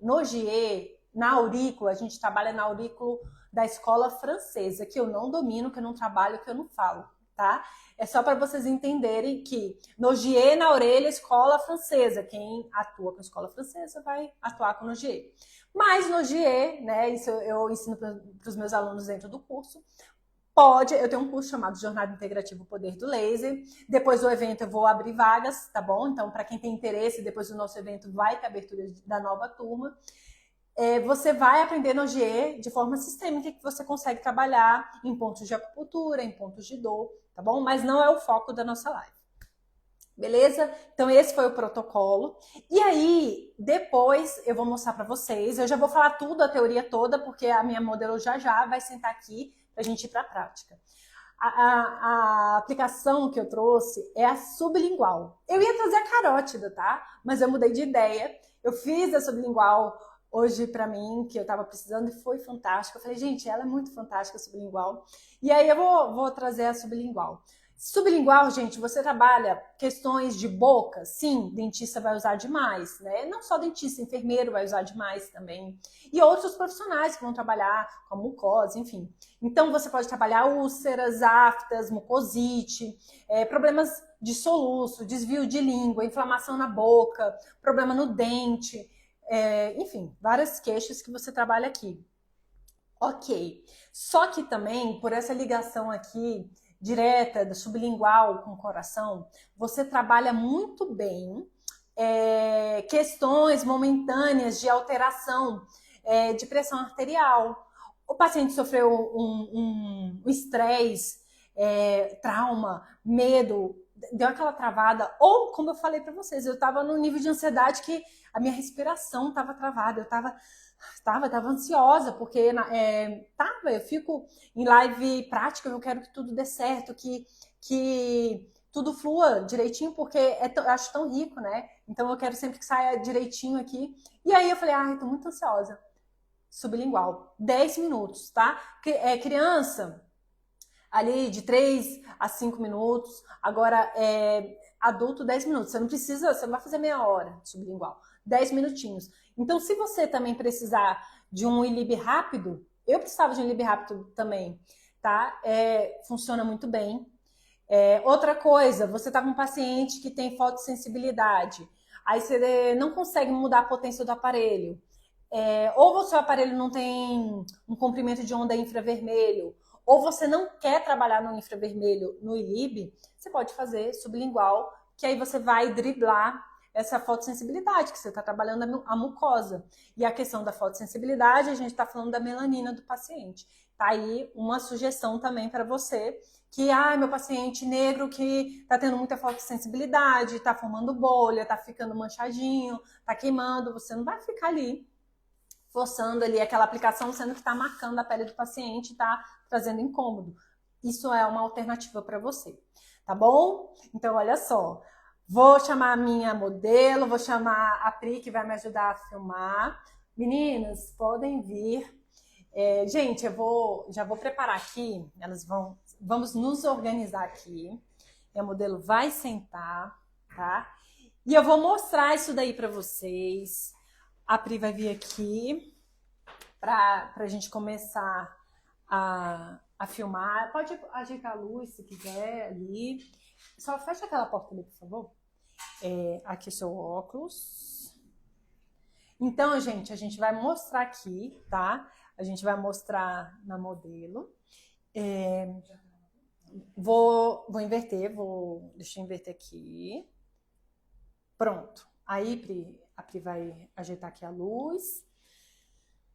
na aurícula, a gente trabalha na aurícula da escola francesa, que eu não domino, que eu não trabalho, que eu não falo, tá? É só para vocês entenderem que Nogier na orelha, escola francesa. Quem atua com escola francesa vai atuar com Nogier. Mas Nogier, né, isso eu ensino para os meus alunos dentro do curso, eu tenho um curso chamado Jornada Integrativa, o Poder do Laser. Depois do evento eu vou abrir vagas, tá bom? Então, para quem tem interesse, depois do nosso evento vai ter abertura da nova turma. Você vai aprender Nogier de forma sistêmica, que você consegue trabalhar em pontos de acupuntura, em pontos de dor, tá bom? Mas não é o foco da nossa live. Beleza? Então, esse foi o protocolo. E aí, depois eu vou mostrar para vocês. Eu já vou falar tudo, a teoria toda, porque a minha modelo já vai sentar aqui para a gente ir para a prática. A aplicação que eu trouxe é a sublingual. Eu ia trazer a carótida, tá? Mas eu mudei de ideia. Eu fiz a sublingual hoje para mim, que eu estava precisando, e foi fantástica. Eu falei, gente, ela é muito fantástica, a sublingual. E aí eu vou trazer a sublingual. Sublingual, gente, você trabalha questões de boca? Sim, dentista vai usar demais, né? Não só dentista, enfermeiro vai usar demais também. E outros profissionais que vão trabalhar com a mucosa, enfim. Então, você pode trabalhar úlceras, aftas, mucosite, problemas de soluço, desvio de língua, inflamação na boca, problema no dente, enfim, várias queixas que você trabalha aqui. Ok. Só que também, por essa ligação aqui direta, do sublingual com o coração, você trabalha muito bem questões momentâneas de alteração de pressão arterial. O paciente sofreu um estresse, trauma, medo, deu aquela travada, ou como eu falei para vocês, eu estava num nível de ansiedade que a minha respiração estava travada, eu estava ansiosa, porque eu fico em live prática, eu quero que tudo dê certo, que tudo flua direitinho, porque eu acho tão rico, né? Então eu quero sempre que saia direitinho aqui. E aí eu falei, eu tô muito ansiosa. Sublingual, 10 minutos, tá? Criança, ali de 3 a 5 minutos. Agora, adulto, 10 minutos. Você não vai fazer meia hora de sublingual. 10 minutinhos. Então, se você também precisar de um ILIB rápido, eu precisava de um ILIB rápido também, tá? Funciona muito bem. Outra coisa, você está com um paciente que tem fotossensibilidade, aí você não consegue mudar a potência do aparelho, ou o seu aparelho não tem um comprimento de onda infravermelho, ou você não quer trabalhar no infravermelho no ILIB, você pode fazer sublingual, que aí você vai driblar essa fotossensibilidade, que você está trabalhando a mucosa. E a questão da fotossensibilidade, a gente está falando da melanina do paciente. Tá aí uma sugestão também para você, que, meu paciente negro que tá tendo muita fotossensibilidade, tá formando bolha, tá ficando manchadinho, tá queimando, você não vai ficar ali forçando ali aquela aplicação, sendo que tá marcando a pele do paciente, tá trazendo incômodo. Isso é uma alternativa para você, tá bom? Então, olha só, vou chamar a minha modelo, vou chamar a Pri, que vai me ajudar a filmar. Meninas, podem vir. Gente, já vou preparar aqui, vamos nos organizar aqui. Minha modelo vai sentar, tá? E eu vou mostrar isso daí para vocês. A Pri vai vir aqui para a gente começar a filmar. Pode ajeitar a luz se quiser ali. Só fecha aquela porta ali, por favor. Aqui é seu óculos. Então, gente, a gente vai mostrar aqui, tá? A gente vai mostrar na modelo. Vou inverter, deixa eu inverter aqui. Pronto. Aí, a Pri vai ajeitar aqui a luz.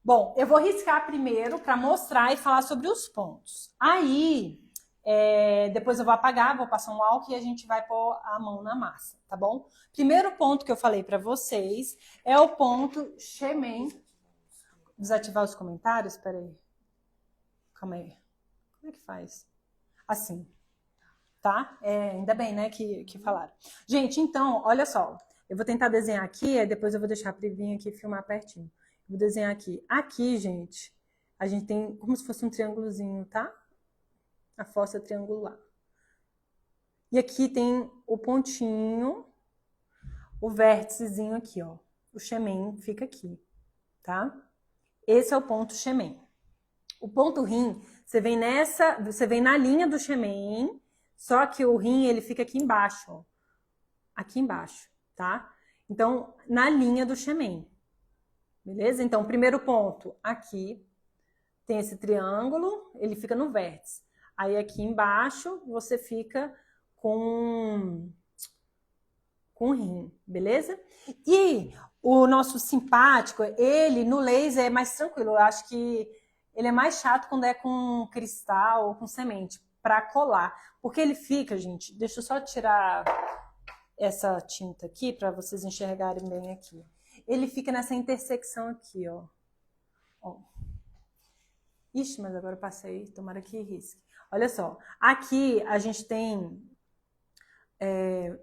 Bom, eu vou riscar primeiro para mostrar e falar sobre os pontos. Aí, depois eu vou apagar, vou passar um álcool e a gente vai pôr a mão na massa, tá bom? Primeiro ponto que eu falei para vocês é o ponto Shemen. Desativar os comentários? Peraí. Calma aí. Como é que faz? Assim. Tá? Ainda bem, né, que falaram. Gente, então, olha só. Eu vou tentar desenhar aqui, depois eu vou deixar a Pri vir aqui e filmar pertinho. Vou desenhar aqui. Aqui, gente, a gente tem como se fosse um triângulozinho, tá? A fossa triangular. E aqui tem o pontinho, o vérticezinho aqui, ó. O Shemen fica aqui, tá? Esse é o ponto Shemen. O ponto rim, você vem na linha do Shemen, só que o rim, ele fica aqui embaixo, ó. Aqui embaixo, tá? Então, na linha do Shemen. Beleza? Então, o primeiro ponto, aqui, tem esse triângulo, ele fica no vértice. Aí, aqui embaixo, você fica com o rim, beleza? E o nosso simpático, ele no laser é mais tranquilo. Eu acho que ele é mais chato quando é com cristal ou com semente, para colar. Porque ele fica, gente, deixa eu só tirar essa tinta aqui para vocês enxergarem bem aqui. Ele fica nessa intersecção aqui, ó. Ixi, mas agora eu passei, tomara que risque. Olha só, aqui a gente tem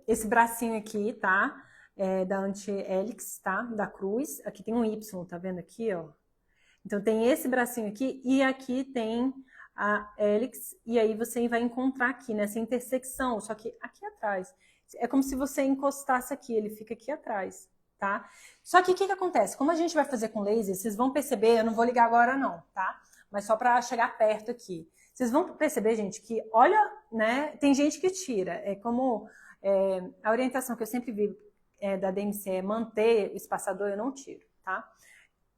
esse bracinho aqui, tá? Da anti-hélix, tá? Da cruz. Aqui tem um Y, tá vendo aqui, ó? Então tem esse bracinho aqui e aqui tem a hélix, e aí você vai encontrar aqui nessa intersecção, só que aqui atrás. É como se você encostasse aqui, ele fica aqui atrás, tá? Só que o que acontece? Como a gente vai fazer com laser, vocês vão perceber, eu não vou ligar agora não, tá? Mas só para chegar perto aqui. Vocês vão perceber, gente, que olha, né? Tem gente que tira. A orientação que eu sempre vi da DMC é manter o espaçador, eu não tiro, tá?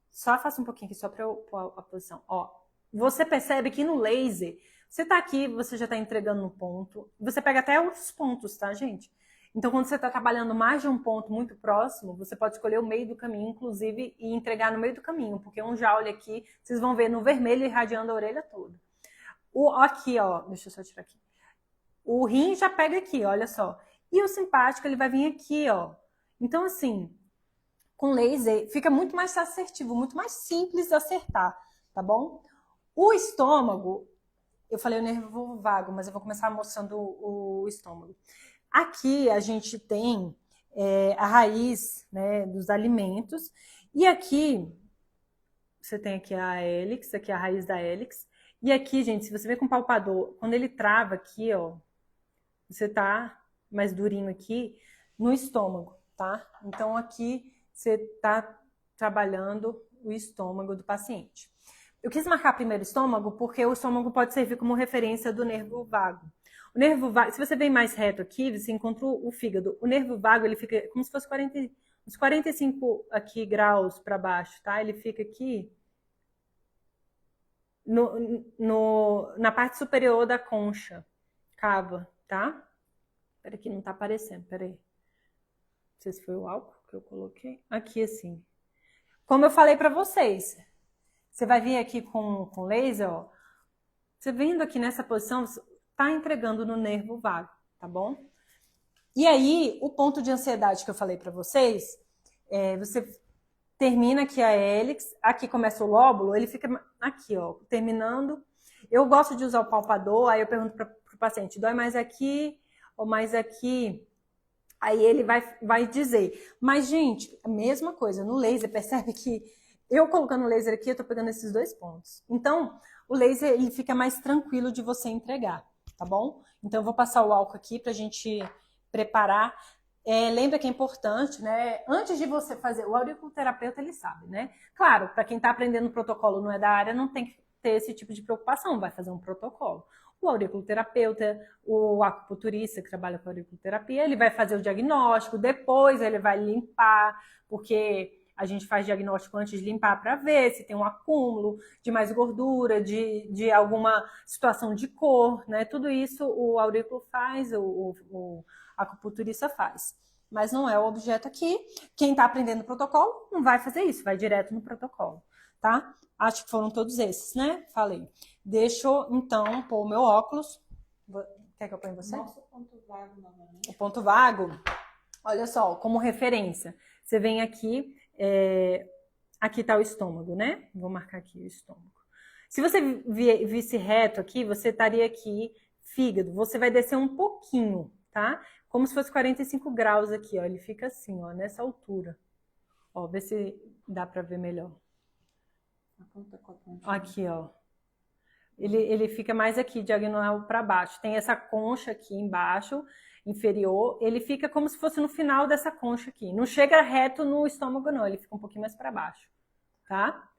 Só faço um pouquinho aqui, só para eu pôr a posição. Ó, você percebe que no laser, você tá aqui, você já tá entregando no ponto, você pega até outros pontos, tá, gente? Então, quando você tá trabalhando mais de um ponto muito próximo, você pode escolher o meio do caminho, inclusive, e entregar no meio do caminho, porque um joule aqui, vocês vão ver no vermelho irradiando a orelha toda. Aqui, ó, deixa eu só tirar aqui. O rim já pega aqui, olha só. E o simpático, ele vai vir aqui, ó. Então, assim, com laser, fica muito mais assertivo, muito mais simples de acertar, tá bom? O estômago, eu falei o nervo vago, mas eu vou começar mostrando o estômago. Aqui a gente tem a raiz, né, dos alimentos. E aqui, você tem aqui a hélix, aqui a raiz da hélix. E aqui, gente, se você ver com o palpador, quando ele trava aqui, ó, você tá mais durinho aqui no estômago, tá? Então aqui você tá trabalhando o estômago do paciente. Eu quis marcar primeiro o estômago porque o estômago pode servir como referência do nervo vago. O nervo vago, se você vem mais reto aqui, você encontra o fígado. O nervo vago, ele fica como se fosse uns 45 aqui graus para baixo, tá? Ele fica aqui na parte superior da concha, cava, tá? Peraí que não tá aparecendo, peraí. Não sei se foi o álcool que eu coloquei. Aqui, assim. Como eu falei para vocês, você vai vir aqui com laser, ó. Você vindo aqui nessa posição, tá entregando no nervo vago, tá bom? E aí, o ponto de ansiedade que eu falei para vocês, você termina aqui a hélix, aqui começa o lóbulo, ele fica aqui, ó, terminando. Eu gosto de usar o palpador, aí eu pergunto para o paciente, dói mais aqui ou mais aqui? Aí ele vai dizer. Mas, gente, a mesma coisa, no laser, percebe que eu colocando o laser aqui, eu tô pegando esses dois pontos. Então, o laser, ele fica mais tranquilo de você entregar, tá bom? Então, eu vou passar o álcool aqui pra gente preparar. Lembra que é importante, né? Antes de você fazer, o auriculoterapeuta, ele sabe, né? Claro, para quem está aprendendo o protocolo, não é da área, não tem que ter esse tipo de preocupação, vai fazer um protocolo. O auriculoterapeuta, o acupunturista que trabalha com auriculoterapia, ele vai fazer o diagnóstico, depois ele vai limpar, porque a gente faz diagnóstico antes de limpar para ver se tem um acúmulo de mais gordura, de alguma situação de cor, né? Tudo isso o aurículo faz, o acupunturista faz. Mas não é o objeto aqui. Quem está aprendendo o protocolo não vai fazer isso, vai direto no protocolo, tá? Acho que foram todos esses, né? Falei. Deixa eu, então, pôr o meu óculos. Quer que eu ponha você?
Mostra o ponto vago novamente.
O ponto vago, olha só, como referência. Você vem aqui, aqui tá o estômago, né? Vou marcar aqui o estômago. Se você visse reto aqui, você estaria aqui, fígado. Você vai descer um pouquinho, tá? Como se fosse 45 graus aqui, ó. Ele fica assim, ó, nessa altura. Ó, vê se dá pra ver melhor. Aqui, ó. Ele fica mais aqui, diagonal para baixo. Tem essa concha aqui embaixo, inferior. Ele fica como se fosse no final dessa concha aqui. Não chega reto no estômago, não. Ele fica um pouquinho mais para baixo, tá?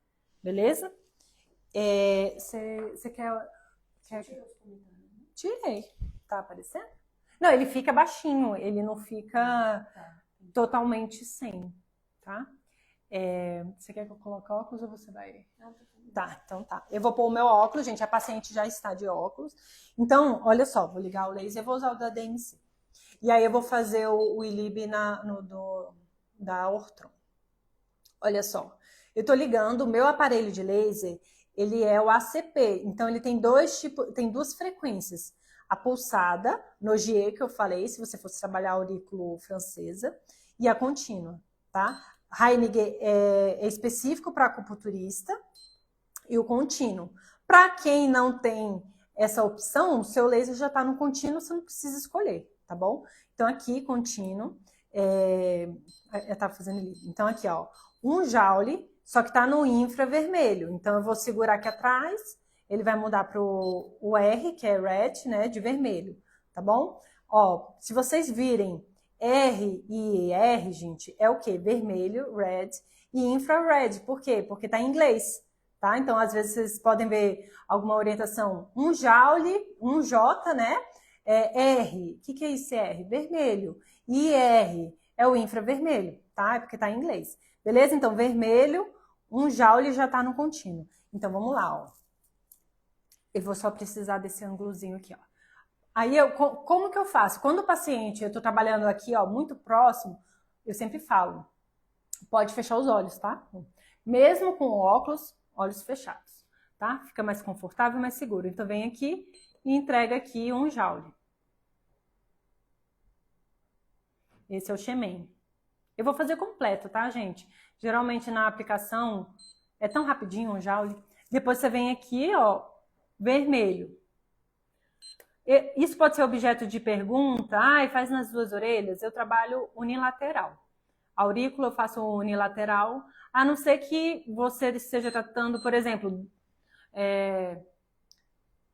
Beleza? Você quer... Tirei. Tá aparecendo? Não, ele fica baixinho. Ele não fica totalmente sem, tá? Você quer que eu coloque óculos ou você vai... Tá, então tá. Eu vou pôr o meu óculos, gente. A paciente já está de óculos. Então, olha só, vou ligar o laser, vou usar o da DMC. E aí eu vou fazer o ILIB da Ortron. Olha só. Eu tô ligando o meu aparelho de laser, ele é o ACP. Então, ele tem duas frequências. A pulsada, Nogier, que eu falei, se você fosse trabalhar aurículo francesa, e a contínua, tá? Heiniger é específico para acupunturista e o contínuo. Para quem não tem essa opção, o seu laser já está no contínuo, você não precisa escolher, tá bom? Então, aqui, contínuo, eu estava fazendo ali. Então, aqui, ó, 1 joule, só que está no infravermelho. Então, eu vou segurar aqui atrás, ele vai mudar para o R, que é red, né, de vermelho, tá bom? Ó, se vocês virem R e R, gente, é o quê? Vermelho, red, e infrared. Por quê? Porque tá em inglês, tá? Então, às vezes, vocês podem ver alguma orientação. 1 joule, 1 J, né? R. O que é esse R? Vermelho. E R é o infravermelho, tá? É porque tá em inglês. Beleza? Então, vermelho, 1 joule já tá no contínuo. Então, vamos lá, ó. eu vou só precisar desse ângulozinho aqui, ó. Aí, como que eu faço? Quando o paciente, eu tô trabalhando aqui, ó, muito próximo, eu sempre falo, pode fechar os olhos, tá? Mesmo com óculos, olhos fechados, tá? Fica mais confortável, mais seguro. Então, vem aqui e entrega aqui um joule. Esse é o Xemen. Eu vou fazer completo, tá, gente? Geralmente na aplicação é tão rapidinho um joule. Depois você vem aqui, ó, vermelho. Isso pode ser objeto de pergunta. Ah, faz nas duas orelhas. Eu trabalho unilateral. Aurícula eu faço unilateral, a não ser que você esteja tratando, por exemplo,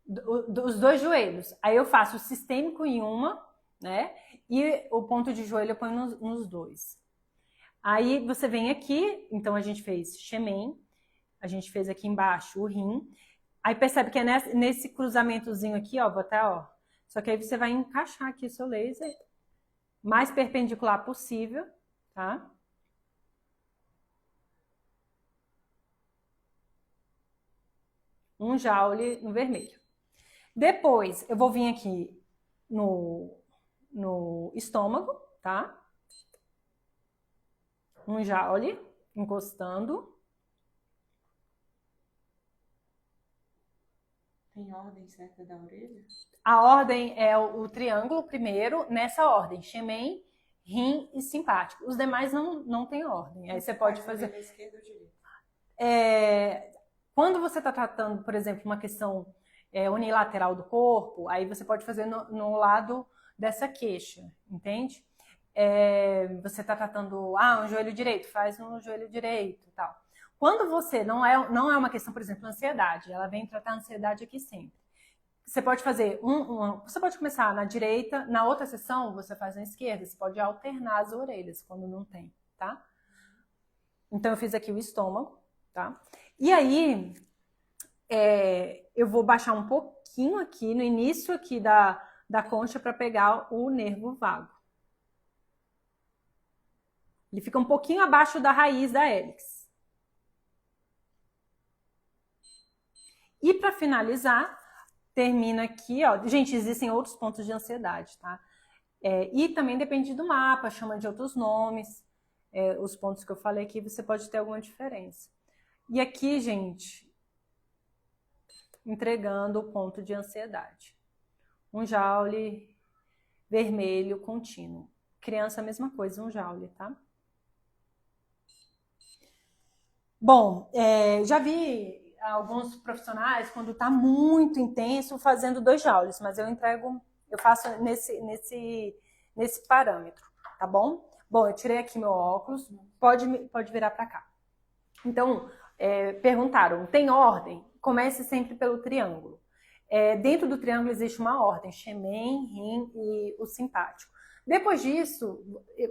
dos dois joelhos. Aí eu faço o sistêmico em uma, né? E o ponto de joelho eu ponho nos dois. Aí você vem aqui, então a gente fez Xemen, a gente fez aqui embaixo o rim. Aí percebe que é nesse cruzamentozinho aqui, ó, vou até, ó. Só que aí você vai encaixar aqui o seu laser mais perpendicular possível, tá? Um joule no vermelho. Depois, eu vou vir aqui no estômago, tá? Um joule encostando.
Tem ordem certa da orelha?
A ordem é o triângulo primeiro, nessa ordem, Xemen, rim e simpático. Os demais não tem ordem. Aí você pode fazer...
Esquerda ou direita?
Quando você está tratando, por exemplo, uma questão unilateral do corpo, aí você pode fazer no lado dessa queixa, entende? Você está tratando, um joelho direito, faz no joelho direito e tal. Quando você não é uma questão, por exemplo, ansiedade, ela vem tratar a ansiedade aqui sempre. Você pode fazer você pode começar na direita, na outra sessão você faz na esquerda, você pode alternar as orelhas quando não tem, tá? Então eu fiz aqui o estômago, tá? E aí eu vou baixar um pouquinho aqui, no início aqui da concha para pegar o nervo vago. Ele fica um pouquinho abaixo da raiz da hélice. E para finalizar, termina aqui, ó. Gente, existem outros pontos de ansiedade, tá? E também depende do mapa, chama de outros nomes. Os pontos que eu falei aqui, você pode ter alguma diferença. E aqui, gente, entregando o ponto de ansiedade. Um joule vermelho contínuo. Criança, a mesma coisa, um joule, tá? Bom, já vi alguns profissionais, quando está muito intenso, fazendo 2 joules, mas eu faço nesse parâmetro, tá bom? Bom, eu tirei aqui meu óculos, pode virar para cá. Então, perguntaram, tem ordem? Comece sempre pelo triângulo. Dentro do triângulo existe uma ordem, Xemen, rim e o simpático. Depois disso,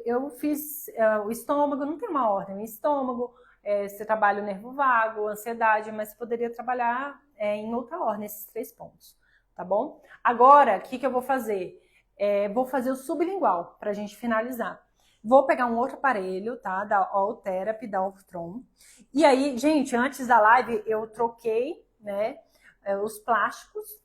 eu fiz o estômago, não tem uma ordem, o estômago, você trabalha o nervo vago, ansiedade, mas poderia trabalhar em outra ordem, esses 3 pontos, tá bom? Agora, o que eu vou fazer? Vou fazer o sublingual, para a gente finalizar. Vou pegar um outro aparelho, tá? Da All Therapy, da Ortron. E aí, gente, antes da live, eu troquei, né, os plásticos.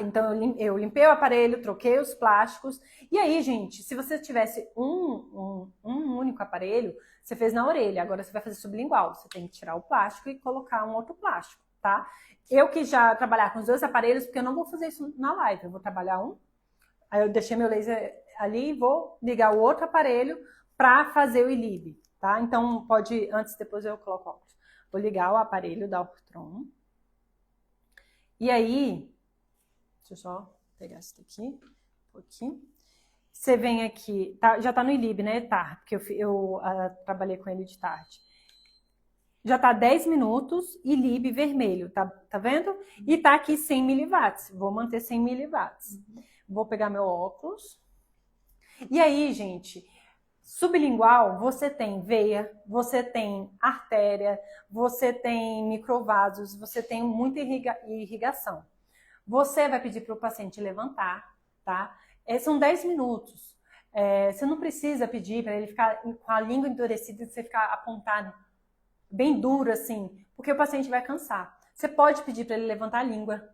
Então, eu limpei o aparelho, troquei os plásticos. E aí, gente, se você tivesse um único aparelho, você fez na orelha. Agora você vai fazer sublingual. Você tem que tirar o plástico e colocar um outro plástico, tá? Eu quis já trabalhar com os 2 aparelhos, porque eu não vou fazer isso na live. Eu vou trabalhar um. Aí eu deixei meu laser ali e vou ligar o outro aparelho para fazer o ILIB, tá? Então, depois eu coloco óculos. Vou ligar o aparelho da Ortron. E aí... Deixa eu só pegar isso daqui, um pouquinho. Você vem aqui, já tá no ILIB, né? Tá, porque eu trabalhei com ele de tarde. Já tá 10 minutos, ILIB vermelho, tá vendo? E tá aqui 100 miliwatts, vou manter 100 miliwatts. Vou pegar meu óculos. E aí, gente, sublingual, você tem veia, você tem artéria, você tem microvasos, você tem muita irrigação. Você vai pedir para o paciente levantar, tá? São 10 minutos. Você não precisa pedir para ele ficar com a língua endurecida e você ficar apontado bem duro assim, porque o paciente vai cansar. Você pode pedir para ele levantar a língua,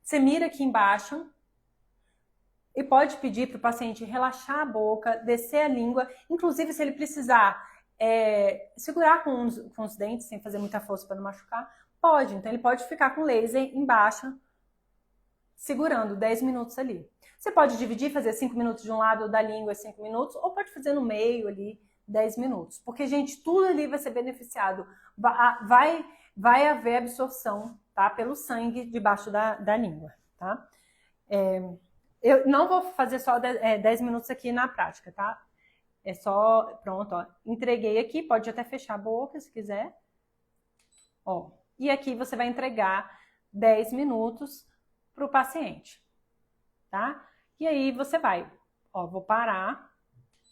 Você mira aqui embaixo e pode pedir para o paciente relaxar a boca, descer a língua, inclusive se ele precisar segurar com os dentes, sem fazer muita força para não machucar, pode. Então ele pode ficar com o laser embaixo, segurando 10 minutos ali. Você pode dividir, fazer 5 minutos de um lado da língua e 5 minutos, ou pode fazer no meio ali 10 minutos. Porque, gente, tudo ali vai ser beneficiado. Vai haver absorção, tá? Pelo sangue debaixo da língua, tá? Eu não vou fazer só 10 minutos aqui na prática, tá? É só, pronto, ó. Entreguei aqui, pode até fechar a boca se quiser. Ó. E aqui você vai entregar 10 minutos para o paciente, tá? E aí você vai, ó, vou parar,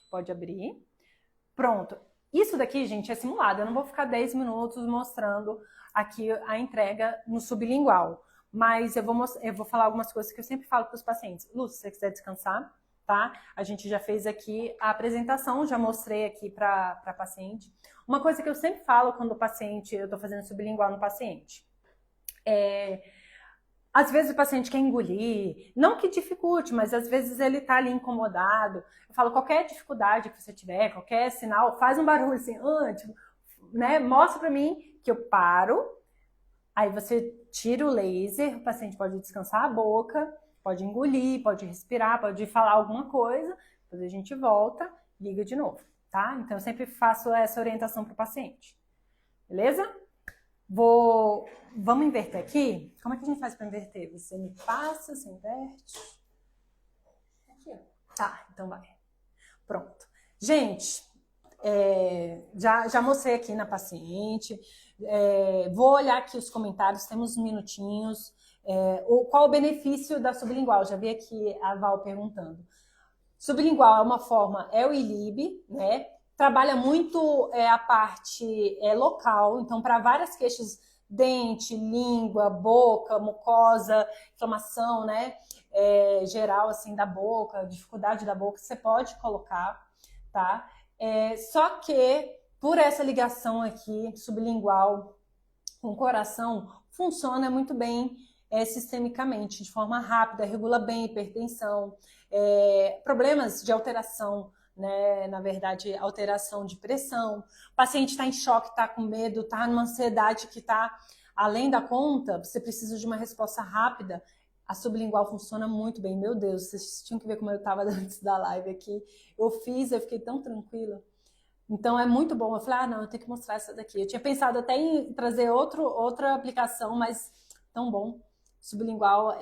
pode abrir, pronto. Isso daqui, gente, é simulado, eu não vou ficar 10 minutos mostrando aqui a entrega no sublingual, mas eu vou falar algumas coisas que eu sempre falo para os pacientes. Lu, se você quiser descansar, tá? A gente já fez aqui a apresentação, já mostrei aqui para a paciente. Uma coisa que eu sempre falo quando eu tô fazendo sublingual no paciente, às vezes o paciente quer engolir, não que dificulte, mas às vezes ele tá ali incomodado. Eu falo, qualquer dificuldade que você tiver, qualquer sinal, faz um barulho assim, tipo, né? Mostra pra mim que eu paro, aí você tira o laser, o paciente pode descansar a boca, pode engolir, pode respirar, pode falar alguma coisa, depois a gente volta, liga de novo, tá? Então eu sempre faço essa orientação pro paciente, beleza? Vamos inverter aqui? Como é que a gente faz para inverter? Você me passa, você inverte. Aqui, ó. Tá, então vai. Pronto. Gente, já mostrei aqui na paciente. Vou olhar aqui os comentários, temos uns minutinhos. Qual o benefício da sublingual? Já vi aqui a Val perguntando. Sublingual é uma forma, é o ILIB, né? Trabalha muito a parte local, então para várias queixas, dente, língua, boca, mucosa, inflamação, né, geral assim da boca, dificuldade da boca, você pode colocar, tá? Só que por essa ligação aqui sublingual com o coração, funciona muito bem sistemicamente, de forma rápida, regula bem a hipertensão, problemas de alteração, né, na verdade, alteração de pressão, o paciente está em choque, está com medo, está numa ansiedade que está além da conta, você precisa de uma resposta rápida, a sublingual funciona muito bem. Meu Deus, vocês tinham que ver como eu estava antes da live aqui, eu fiquei tão tranquila, então é muito bom. Eu falei, não, eu tenho que mostrar essa daqui, eu tinha pensado até em trazer outra aplicação, mas tão bom. Sublingual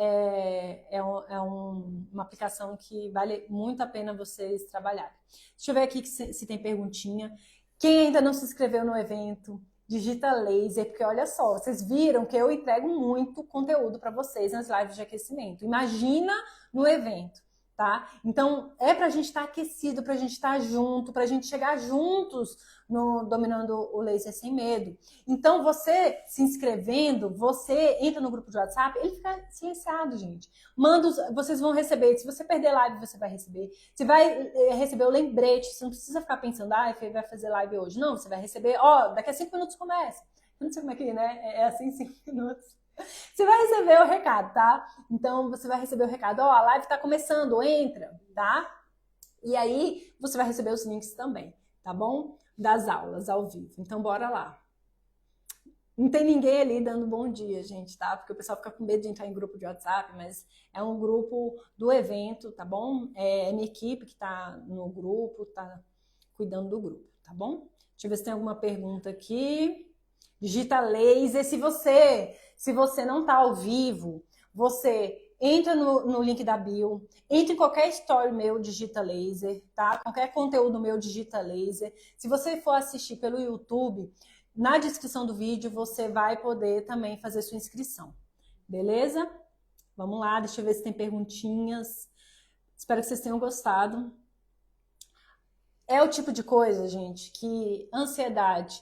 uma aplicação que vale muito a pena vocês trabalharem. Deixa eu ver aqui se tem perguntinha. Quem ainda não se inscreveu no evento, digita laser, porque olha só, vocês viram que eu entrego muito conteúdo para vocês nas lives de aquecimento. Imagina no evento, tá? Então, pra gente estar aquecido, pra gente estar junto, pra gente chegar juntos dominando o laser sem medo. Então, você se inscrevendo, você entra no grupo de WhatsApp, ele fica silenciado, gente. Vocês vão receber, se você perder live, você vai receber. Você vai receber o lembrete, você não precisa ficar pensando, Fê vai fazer live hoje. Não, você vai receber, daqui a 5 minutos começa. Eu não sei como é que, né? É assim, 5 minutos. Você vai receber o recado, tá? Então, você vai receber o recado, a live tá começando, entra, tá? E aí, você vai receber os links também, tá bom? Das aulas ao vivo. Então, bora lá. Não tem ninguém ali dando bom dia, gente, tá? Porque o pessoal fica com medo de entrar em grupo de WhatsApp, mas é um grupo do evento, tá bom? É minha equipe que tá no grupo, tá cuidando do grupo, tá bom? Deixa eu ver se tem alguma pergunta aqui. Digita laser. Se você não tá ao vivo, você entra no link da bio, entra em qualquer story meu, digita laser, tá? Qualquer conteúdo meu, digita laser. Se você for assistir pelo YouTube, na descrição do vídeo você vai poder também fazer sua inscrição, beleza? Vamos lá, deixa eu ver se tem perguntinhas. Espero que vocês tenham gostado. É o tipo de coisa, gente, que ansiedade,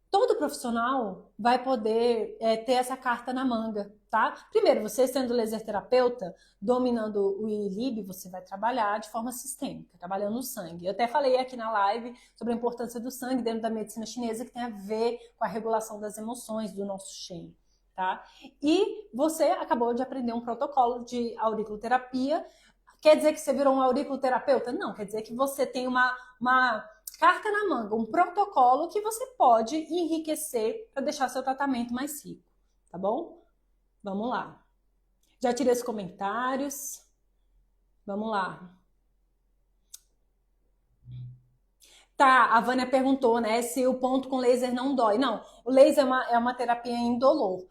todo profissional vai poder ter essa carta na manga, tá? Primeiro, você sendo laser terapeuta, dominando o ILIB, você vai trabalhar de forma sistêmica, trabalhando no sangue. Eu até falei aqui na live sobre a importância do sangue dentro da medicina chinesa, que tem a ver com a regulação das emoções do nosso Shen, tá? E você acabou de aprender um protocolo de auriculoterapia. Quer dizer que você virou um auriculoterapeuta? Não, quer dizer que você tem uma carta na manga, um protocolo que você pode enriquecer para deixar seu tratamento mais rico, tá bom? Vamos lá. Já tirei os comentários. Vamos lá. Tá, a Vânia perguntou, né, se o ponto com laser não dói. Não, o laser é uma terapia indolor.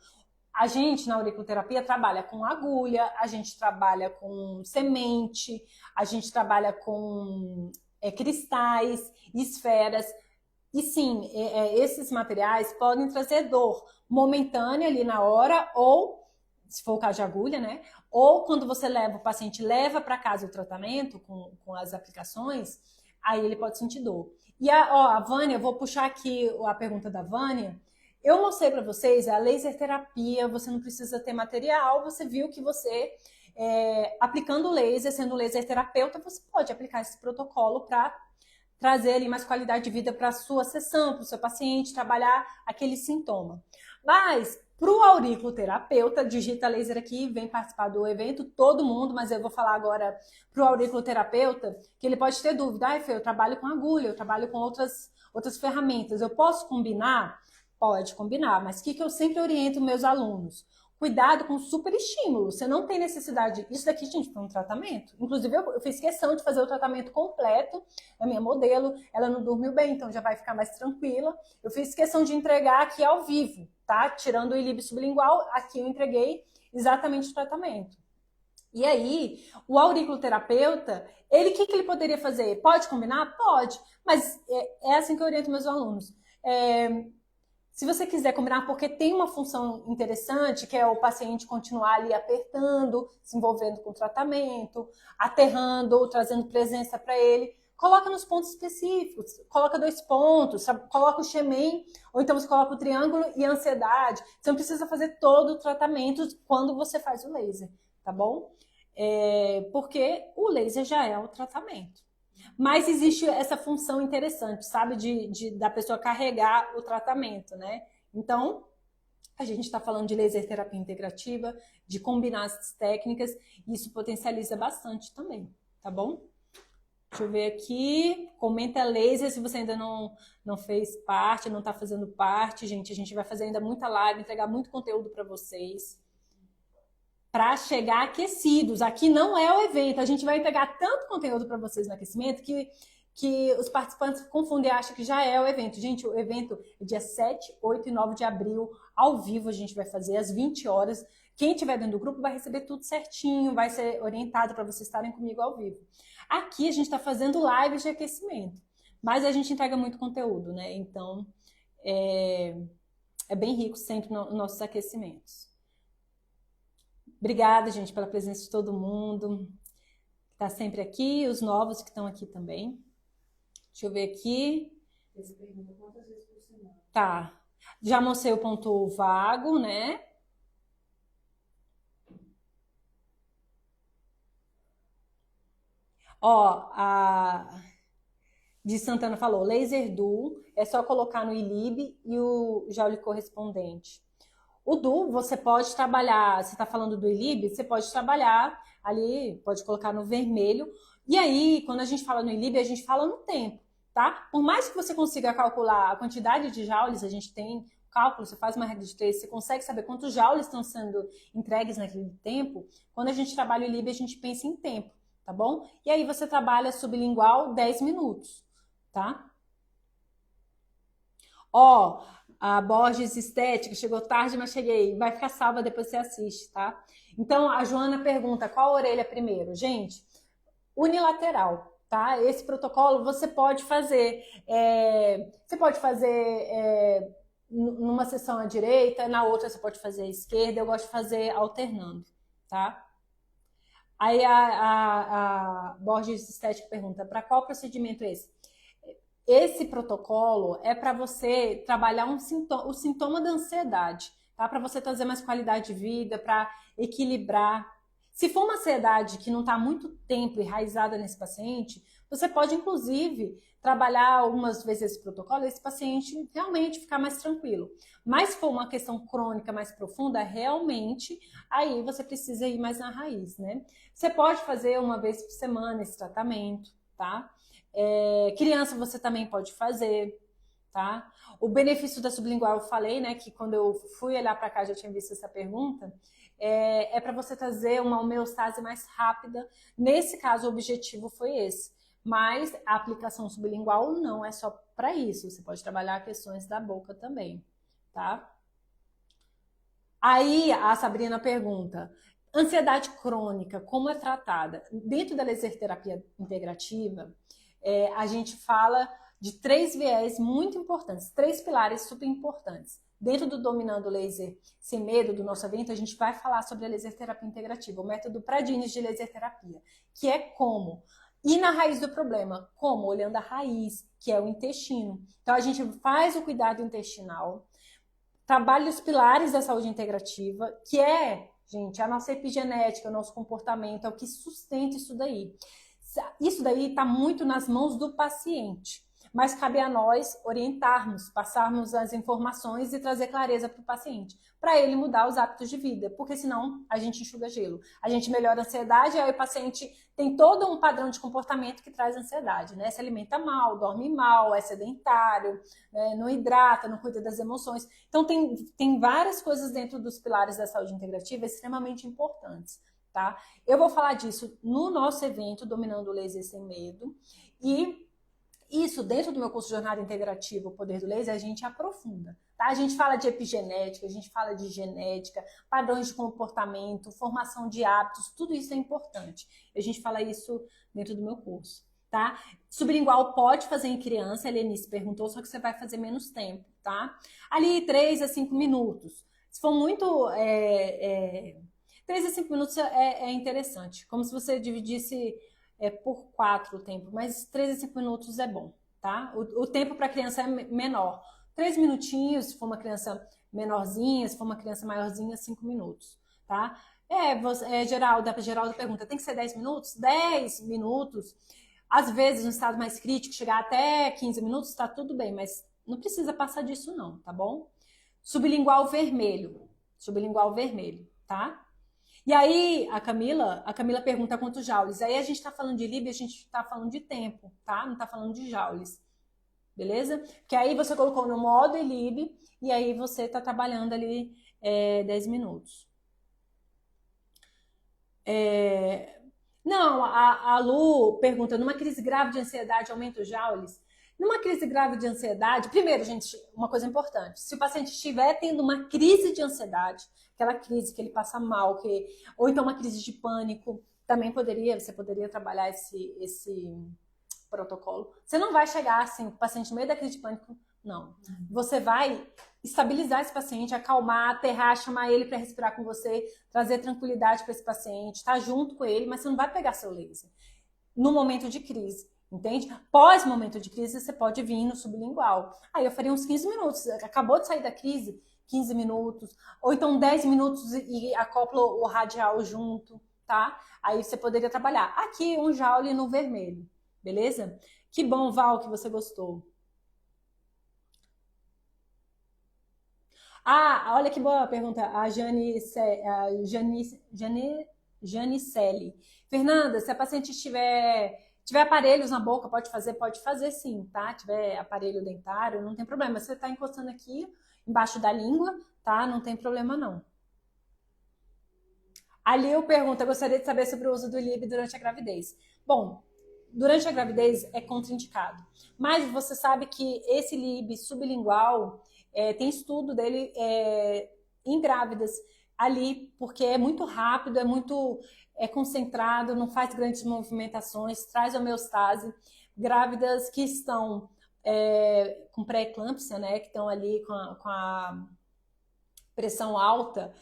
A gente, na auriculoterapia, trabalha com agulha, a gente trabalha com semente, a gente trabalha com cristais, esferas. E sim, esses materiais podem trazer dor momentânea ali na hora, ou, se for o caso de agulha, né? Ou quando você leva, o paciente leva para casa o tratamento com as aplicações, aí ele pode sentir dor. E a Vânia, eu vou puxar aqui a pergunta da Vânia. Eu mostrei para vocês a laser terapia, você não precisa ter material, você viu que você, aplicando laser, sendo laser terapeuta, você pode aplicar esse protocolo para trazer ali mais qualidade de vida para a sua sessão, para o seu paciente, trabalhar aquele sintoma. Mas, para o auriculoterapeuta, digita laser aqui, vem participar do evento, todo mundo, mas eu vou falar agora para o auriculoterapeuta, que ele pode ter dúvida, Fê, eu trabalho com agulha, eu trabalho com outras ferramentas, eu posso combinar? Pode combinar, mas o que eu sempre oriento meus alunos? Cuidado com o superestímulo. Você não tem necessidade. Isso daqui, gente, foi um tratamento. Inclusive, eu fiz questão de fazer o tratamento completo. A minha modelo, ela não dormiu bem, então já vai ficar mais tranquila. Eu fiz questão de entregar aqui ao vivo, tá? Tirando o ilíbio sublingual, aqui eu entreguei exatamente o tratamento. E aí, o auriculoterapeuta, ele, o que ele poderia fazer? Pode combinar? Pode. Mas é assim que eu oriento meus alunos. Se você quiser combinar, porque tem uma função interessante, que é o paciente continuar ali apertando, se envolvendo com o tratamento, aterrando, trazendo presença para ele, coloca nos pontos específicos, coloca 2 pontos, sabe? Coloca o Xemen, ou então você coloca o triângulo e a ansiedade. Você não precisa fazer todo o tratamento quando você faz o laser, tá bom? Porque o laser já é o tratamento. Mas existe essa função interessante, sabe? Da pessoa carregar o tratamento, né? Então, a gente está falando de laser terapia integrativa, de combinar as técnicas, e isso potencializa bastante também, tá bom? Deixa eu ver aqui. Comenta laser se você ainda não fez parte, não está fazendo parte. Gente, a gente vai fazer ainda muita live, entregar muito conteúdo para vocês, para chegar aquecidos. Aqui não é o evento, a gente vai entregar tanto conteúdo para vocês no aquecimento que os participantes confundem e acham que já é o evento. Gente, o evento é dia 7, 8 e 9 de abril, ao vivo a gente vai fazer às 20 horas. Quem estiver dentro do grupo vai receber tudo certinho, vai ser orientado para vocês estarem comigo ao vivo. Aqui a gente está fazendo lives de aquecimento, mas a gente entrega muito conteúdo, né? Então, é bem rico sempre nos nossos aquecimentos. Obrigada, gente, pela presença de todo mundo que está sempre aqui, os novos que estão aqui também. Deixa eu ver aqui.
Você pergunta quantas vezes por semana?
Tá. Já mostrei o ponto vago, né? Ó, a de Santana falou, laser dual, é só colocar no ILIB e o Joule correspondente. O dual, você pode trabalhar, você está falando do ILIB, você pode trabalhar ali, pode colocar no vermelho. E aí, quando a gente fala no ILIB, a gente fala no tempo, tá? Por mais que você consiga calcular a quantidade de joules, a gente tem cálculo, você faz uma regra de 3, você consegue saber quantos joules estão sendo entregues naquele tempo. Quando a gente trabalha o ILIB, a gente pensa em tempo, tá bom? E aí você trabalha sublingual 10 minutos, tá? Ó, a Borges Estética, chegou tarde, mas cheguei. Vai ficar salva, depois você assiste, tá? Então, a Joana pergunta, qual orelha primeiro? Gente, unilateral, tá? Esse protocolo você pode fazer. Numa sessão à direita, na outra você pode fazer à esquerda. Eu gosto de fazer alternando, tá? Aí a Borges Estética pergunta, para qual procedimento é esse? Esse protocolo é para você trabalhar o sintoma da ansiedade, tá? Para você trazer mais qualidade de vida, para equilibrar. Se for uma ansiedade que não está há muito tempo enraizada nesse paciente, Você pode, inclusive, trabalhar algumas vezes esse protocolo e esse paciente realmente ficar mais tranquilo. Mas se for uma questão crônica mais profunda, realmente, aí você precisa ir mais na raiz, né? Você pode fazer uma vez por semana esse tratamento, tá? Criança você também pode fazer, tá? O benefício da sublingual eu falei, né? Que quando eu fui olhar para cá já tinha visto essa pergunta. Para você trazer uma homeostase mais rápida. Nesse caso, o objetivo foi esse. Mas a aplicação sublingual não é só para isso. Você pode trabalhar questões da boca também, tá? Aí a Sabrina pergunta: ansiedade crônica, como é tratada? Dentro da laser terapia integrativa, a gente fala de 3 viés muito importantes, 3 pilares super importantes. Dentro do Dominando Laser Sem Medo, do nosso evento, a gente vai falar sobre a laser terapia integrativa, o método Pradines de laser terapia, que é como ir na raiz do problema, como olhando a raiz, que é o intestino. Então a gente faz o cuidado intestinal, trabalha os pilares da saúde integrativa, que é, gente, a nossa epigenética, o nosso comportamento, é o que sustenta isso daí. Isso daí está muito nas mãos do paciente, mas cabe a nós orientarmos, passarmos as informações e trazer clareza para o paciente, para ele mudar os hábitos de vida, porque senão a gente enxuga gelo. A gente melhora a ansiedade, aí o paciente tem todo um padrão de comportamento que traz ansiedade, né? Se alimenta mal, dorme mal, é sedentário, não hidrata, não cuida das emoções. Então tem várias coisas dentro dos pilares da saúde integrativa extremamente importantes, tá? Eu vou falar disso no nosso evento Dominando o Laser Sem Medo, e isso, dentro do meu curso de Jornada Integrativa, o Poder do Laser, a gente aprofunda, tá? A gente fala de epigenética, a gente fala de genética, padrões de comportamento, formação de hábitos, tudo isso é importante. A gente fala isso dentro do meu curso, tá? Sublingual pode fazer em criança, a Helenice perguntou, só que você vai fazer menos tempo, tá? Ali 3 a 5 minutos. Se for muito... 3 a 5 minutos é interessante, como se você dividisse... por 4 o tempo, mas 3 a 5 minutos é bom, tá? O tempo para a criança é menor. 3 minutinhos, se for uma criança menorzinha, se for uma criança maiorzinha, 5 minutos, tá? Geralda pergunta, tem que ser 10 minutos? 10 minutos. Às vezes, no estado mais crítico, chegar até 15 minutos, tá tudo bem, mas não precisa passar disso não, tá bom? Sublingual vermelho, tá? E aí, a Camila pergunta quantos joules. Aí a gente tá falando de Lib, a gente tá falando de tempo, tá? Não tá falando de joules. Beleza? Porque aí você colocou no modo Lib e aí você tá trabalhando ali 10 minutos. Não, a Lu pergunta, numa crise grave de ansiedade aumenta os joules? Numa crise grave de ansiedade, primeiro, gente, uma coisa importante, se o paciente estiver tendo uma crise de ansiedade, aquela crise que ele passa mal, ou então uma crise de pânico, também você poderia trabalhar esse protocolo. Você não vai chegar assim, o paciente no meio da crise de pânico, não. Você vai estabilizar esse paciente, acalmar, aterrar, chamar ele para respirar com você, trazer tranquilidade para esse paciente, estar junto com ele, mas você não vai pegar seu laser no momento de crise. Entende? Pós momento de crise, você pode vir no sublingual. Aí eu faria uns 15 minutos. Acabou de sair da crise, 15 minutos. Ou então 10 minutos e acopla o radial junto, tá? Aí você poderia trabalhar. Aqui, um joule no vermelho. Beleza? Que bom, Val, que você gostou. Olha que boa pergunta. A Janicelli. Fernanda, se a paciente tiver aparelhos na boca, pode fazer sim, tá? Tiver aparelho dentário, não tem problema. Você tá encostando aqui embaixo da língua, tá? Não tem problema não. A Lil pergunta, gostaria de saber sobre o uso do Lib durante a gravidez. Bom, durante a gravidez é contraindicado, mas você sabe que esse Lib sublingual, tem estudo dele em grávidas ali, porque é muito rápido, é concentrado, não faz grandes movimentações, traz homeostase. Grávidas que estão com pré-eclâmpsia, né, que estão ali com a pressão alta,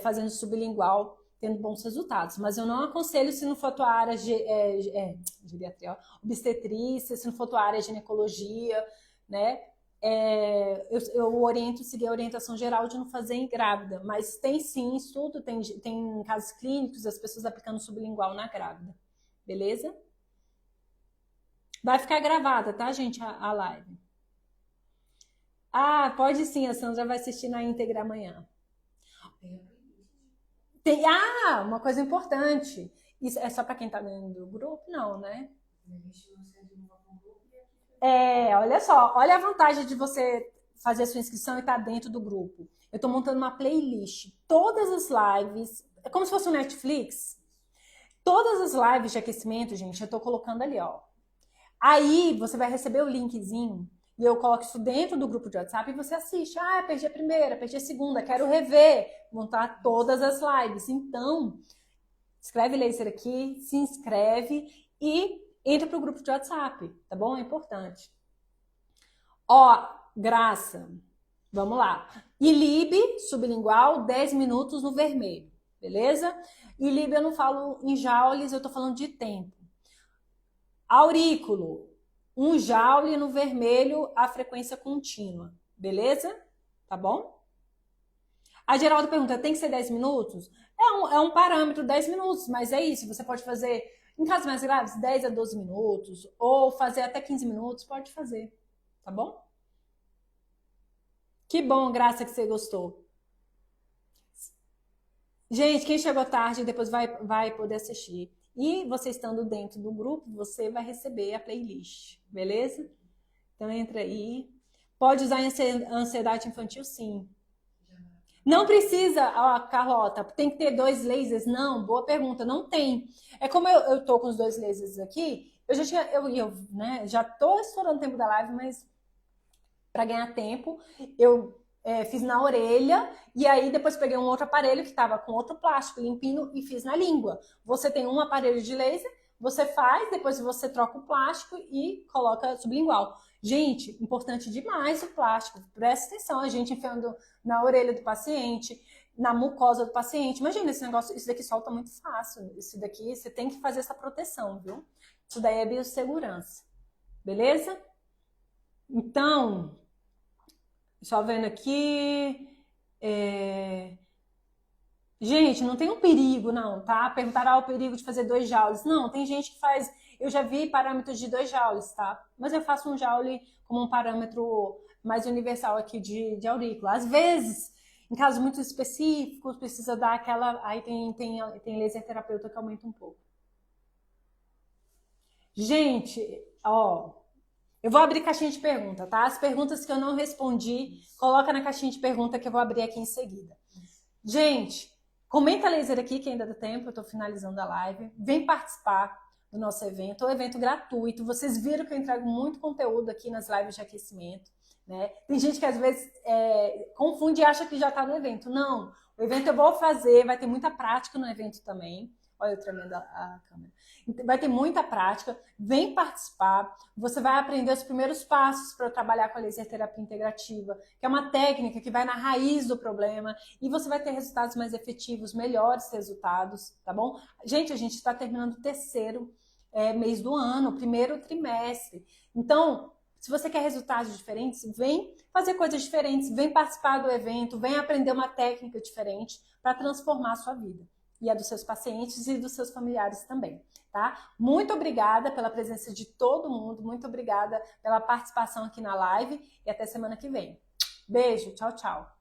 fazendo sublingual, tendo bons resultados. Mas eu não aconselho se não for tua área geriatria, obstetrícia, se não for tua área ginecologia, né? Eu oriento seguir a orientação geral de não fazer em grávida, mas tem sim estudo, tem casos clínicos, as pessoas aplicando sublingual na grávida, beleza? Vai ficar gravada, tá, gente, a live. Ah, pode sim, a Sandra vai assistir na íntegra amanhã. Uma coisa importante. Isso é só para quem tá dentro do grupo? Não, né? Olha só, olha a vantagem de você fazer a sua inscrição e estar dentro do grupo. Eu tô montando uma playlist. Todas as lives, é como se fosse um Netflix. Todas as lives de aquecimento, gente, eu tô colocando ali, ó. Aí você vai receber o linkzinho e eu coloco isso dentro do grupo de WhatsApp e você assiste. Ah, perdi a primeira, perdi a segunda, quero rever. Montar todas as lives. Então, escreve laser aqui, se inscreve e entra pro grupo de WhatsApp, tá bom? É importante. Ó, Graça, vamos lá. ILIB, sublingual, 10 minutos no vermelho, beleza? ILIB eu não falo em joules, eu tô falando de tempo. Aurículo, 1 joule no vermelho, a frequência contínua, beleza? Tá bom? A Geraldo pergunta, tem que ser 10 minutos? É um parâmetro, 10 minutos, mas é isso, você pode fazer, em casos mais graves, 10 a 12 minutos, ou fazer até 15 minutos, pode fazer, tá bom? Que bom, Graça, que você gostou. Gente, quem chegou tarde depois vai poder assistir. E você estando dentro do grupo, você vai receber a playlist, beleza? Então entra aí. Pode usar em ansiedade infantil, sim. Não precisa, ó, Carlota, tem que ter 2 lasers? Não, boa pergunta, não tem. É como eu tô com os 2 lasers aqui, né, já tô estourando o tempo da live, mas para ganhar tempo, eu fiz na orelha e aí depois peguei um outro aparelho que estava com outro plástico limpinho e fiz na língua. Você tem um aparelho de laser, você faz, depois você troca o plástico e coloca sublingual. Gente, importante demais o plástico. Presta atenção, a gente enfiando na orelha do paciente, na mucosa do paciente. Imagina esse negócio, isso daqui solta muito fácil. Isso daqui, você tem que fazer essa proteção, viu? Isso daí é biossegurança. Beleza? Então, só vendo aqui. Gente, não tem um perigo, não, tá? Perguntaram o perigo de fazer 2 joules. Não, tem gente que faz. Eu já vi parâmetros de 2 joules, tá? Mas eu faço 1 joule como um parâmetro mais universal aqui de aurícula. Às vezes, em casos muito específicos, precisa dar aquela. Aí tem laser terapeuta que aumenta um pouco. Gente, ó. Eu vou abrir caixinha de pergunta, tá? As perguntas que eu não respondi, coloca na caixinha de pergunta que eu vou abrir aqui em seguida. Gente, comenta laser aqui que ainda dá tempo, eu tô finalizando a live. Vem participar do nosso evento, é um evento gratuito. Vocês viram que eu entrego muito conteúdo aqui nas lives de aquecimento, né? Tem gente que às vezes confunde e acha que já tá no evento. Não, o evento eu vou fazer, vai ter muita prática no evento também. Olha eu tremendo a câmera. Vai ter muita prática, vem participar, você vai aprender os primeiros passos para trabalhar com a laser terapia integrativa, que é uma técnica que vai na raiz do problema e você vai ter resultados mais efetivos, melhores resultados, tá bom? Gente, a gente está terminando o 3º mês do ano, o 1º trimestre. Então, se você quer resultados diferentes, vem fazer coisas diferentes, vem participar do evento, vem aprender uma técnica diferente para transformar a sua vida. E a dos seus pacientes e dos seus familiares também, tá? Muito obrigada pela presença de todo mundo, muito obrigada pela participação aqui na live e até semana que vem. Beijo, tchau, tchau.